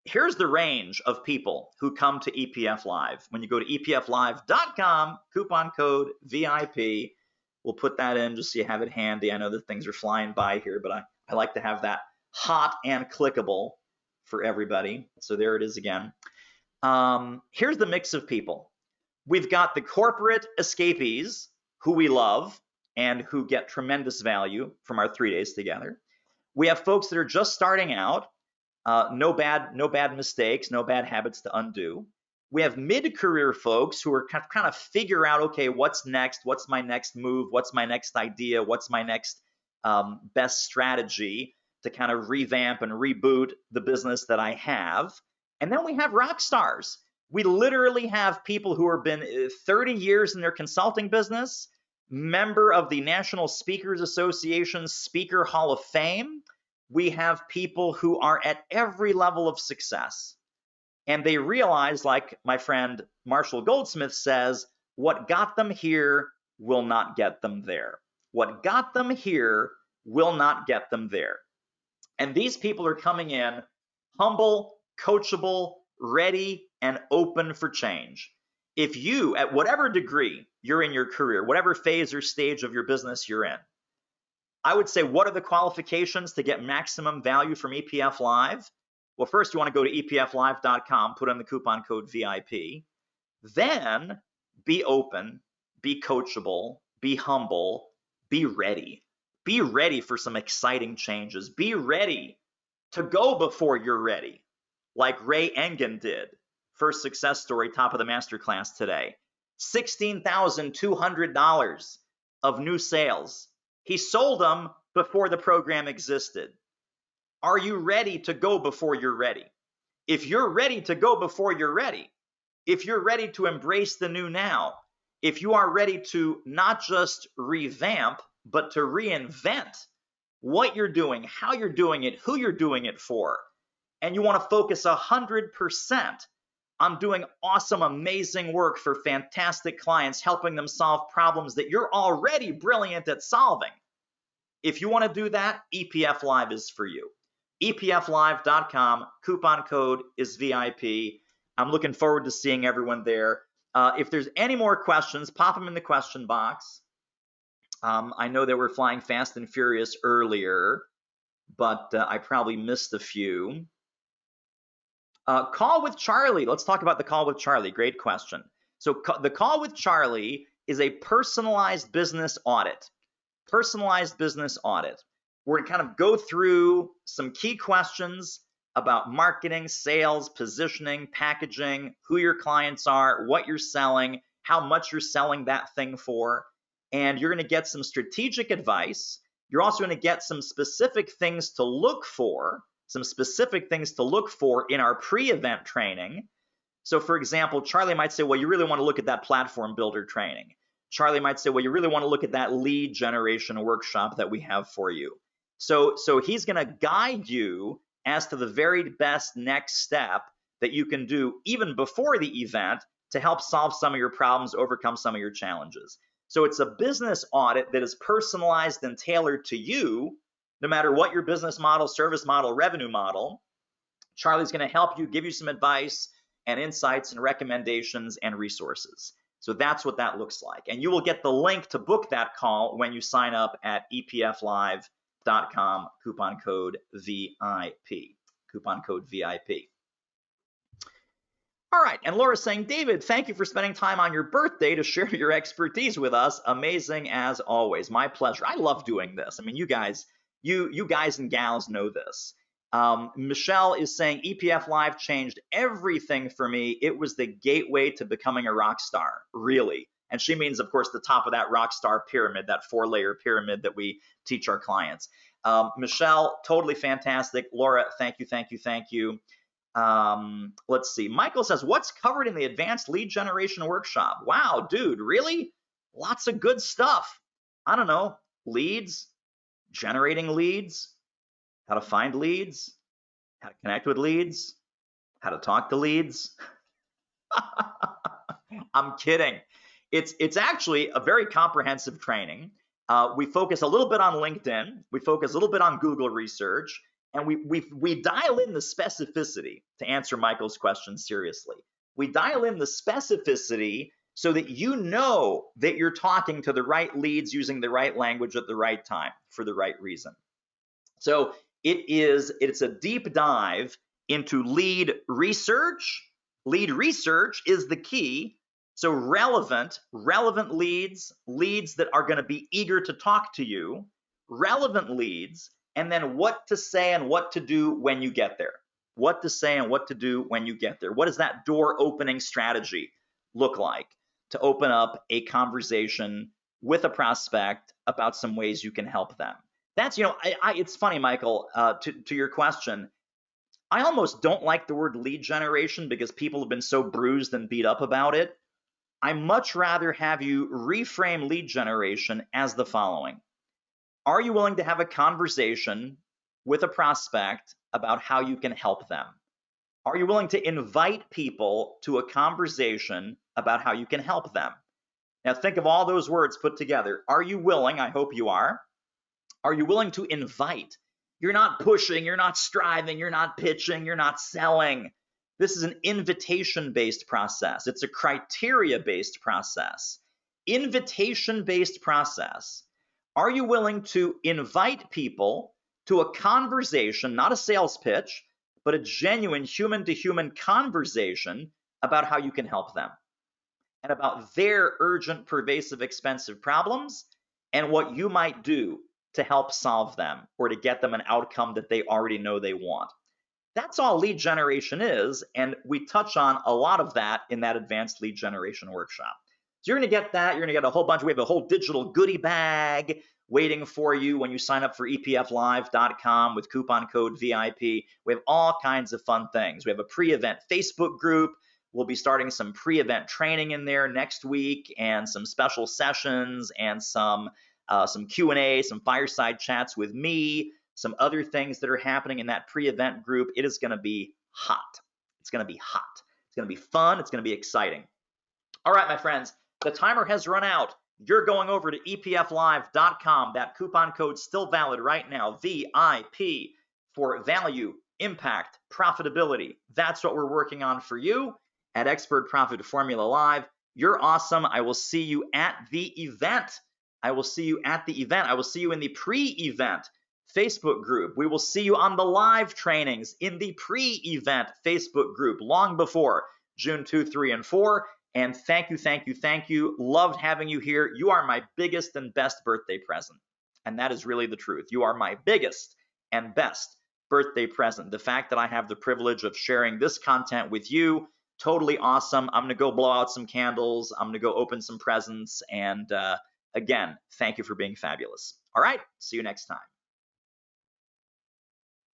here's the range of people who come to EPF Live. When you go to epflive.com, coupon code VIP, we'll put that in just so you have it handy. I know that things are flying by here, but I like to have that hot and clickable for everybody. So there it is again. Here's the mix of people. We've got the corporate escapees who we love and who get tremendous value from our 3 days together. We have folks that are just starting out, no bad mistakes, no bad habits to undo. We have mid-career folks who are kind of figure out, okay, what's next? What's my next move? What's my next idea? What's my next best strategy to kind of revamp and reboot the business that I have? And then we have rock stars. We literally have people who have been 30 years in their consulting business. member of the National Speakers Association Speaker Hall of Fame. We have people who are at every level of success. And they realize, like my friend Marshall Goldsmith says, what got them here will not get them there. What got them here will not get them there. And these people are coming in humble, coachable, ready, and open for change. If you, at whatever degree you're in your career, whatever phase or stage of your business you're in, I would say, what are the qualifications to get maximum value from EPF Live? Well, first, you want to go to epflive.com, put in the coupon code VIP. Then be open, be coachable, be humble, be ready. Be ready for some exciting changes. Be ready to go before you're ready, like Ray Engen did. First success story, top of the masterclass today. $16,200 of new sales. He sold them before the program existed. Are you ready to go before you're ready? If you're ready to go before you're ready, if you're ready to embrace the new now, if you are ready to not just revamp, but to reinvent what you're doing, how you're doing it, who you're doing it for, and you want to focus 100% on doing awesome, amazing work for fantastic clients, helping them solve problems that you're already brilliant at solving. If you want to do that, EPF Live is for you. epflive.com, coupon code is VIP. I'm looking forward to seeing everyone there. If there's any more questions, pop them in the question box. I know they were flying fast and furious earlier, but I probably missed a few. Call with Charlie. Let's talk about the call with Charlie. Great question. So the call with Charlie is a personalized business audit. Personalized business audit. We're going to kind of go through some key questions about marketing, sales, positioning, packaging, who your clients are, what you're selling, how much you're selling that thing for. And you're going to get some strategic advice. You're also going to get some specific things to look for, in our pre-event training. So for example, Charlie might say, well, you really want to look at that platform builder training. Charlie might say, well, you really want to look at that lead generation workshop that we have for you. So he's going to guide you as to the very best next step that you can do even before the event to help solve some of your problems, overcome some of your challenges. So it's a business audit that is personalized and tailored to you, no matter what your business model, service model, revenue model. Charlie's going to help you, give you some advice and insights and recommendations and resources. So that's what that looks like. And you will get the link to book that call when you sign up at epflive.com, coupon code VIP. Coupon code VIP. All right, and Laura's saying, David, thank you for spending time on your birthday to share your expertise with us. Amazing as always. My pleasure. I love doing this. I mean, you guys and gals know this. Michelle is saying EPF Live changed everything for me. It was the gateway to becoming a rock star, really. And she means, of course, the top of that rock star pyramid, that 4-layer pyramid that we teach our clients. Michelle, totally fantastic. Laura, thank you, thank you, thank you. Let's see. Michael says, what's covered in the advanced lead generation workshop? Wow, dude, really? Lots of good stuff. I don't know, leads, generating leads, how to find leads, how to connect with leads, how to talk to leads. I'm kidding. It's actually a very comprehensive training. We focus a little bit on LinkedIn. We focus a little bit on Google research. And we dial in the specificity to answer Michael's question seriously. We dial in the specificity so that you know that you're talking to the right leads using the right language at the right time for the right reason. So it's a deep dive into lead research. Lead research is the key. So relevant leads that are going to be eager to talk to you, relevant leads, and then what to say and what to do when you get there. What to say and what to do when you get there. What does that door opening strategy look like to open up a conversation with a prospect about some ways you can help them? That's, it's funny, Michael, to your question, I almost don't like the word lead generation because people have been so bruised and beat up about it. I much rather have you reframe lead generation as the following. Are you willing to have a conversation with a prospect about how you can help them? Are you willing to invite people to a conversation about how you can help them? Now think of all those words put together. Are you willing? I hope you are. Are you willing to invite? You're not pushing, you're not striving, you're not pitching, you're not selling. This is an invitation-based process. It's a criteria-based process. Invitation-based process. Are you willing to invite people to a conversation, not a sales pitch, but a genuine human-to-human conversation about how you can help them and about their urgent, pervasive, expensive problems and what you might do to help solve them or to get them an outcome that they already know they want? That's all lead generation is, and we touch on a lot of that in that advanced lead generation workshop. So you're going to get that. You're going to get a whole bunch. We have a whole digital goodie bag waiting for you when you sign up for epflive.com with coupon code VIP. We have all kinds of fun things. We have a pre-event Facebook group. We'll be starting some pre-event training in there next week, and some special sessions, and some Q&A, some fireside chats with me, some other things that are happening in that pre-event group. It is going to be hot. It's going to be hot. It's going to be fun. It's going to be exciting. All right, my friends, the timer has run out. You're going over to epflive.com. That coupon code's still valid right now, VIP, for value, impact, profitability. That's what we're working on for you at Expert Profit Formula Live. You're awesome. I will see you at the event. I will see you at the event. I will see you in the pre-event Facebook group. We will see you on the live trainings in the pre-event Facebook group long before June 2, 3, and 4. And thank you, thank you, thank you. Loved having you here. You are my biggest and best birthday present. And that is really the truth. You are my biggest and best birthday present. The fact that I have the privilege of sharing this content with you, totally awesome. I'm going to go blow out some candles. I'm going to go open some presents. And again, thank you for being fabulous. All right, see you next time.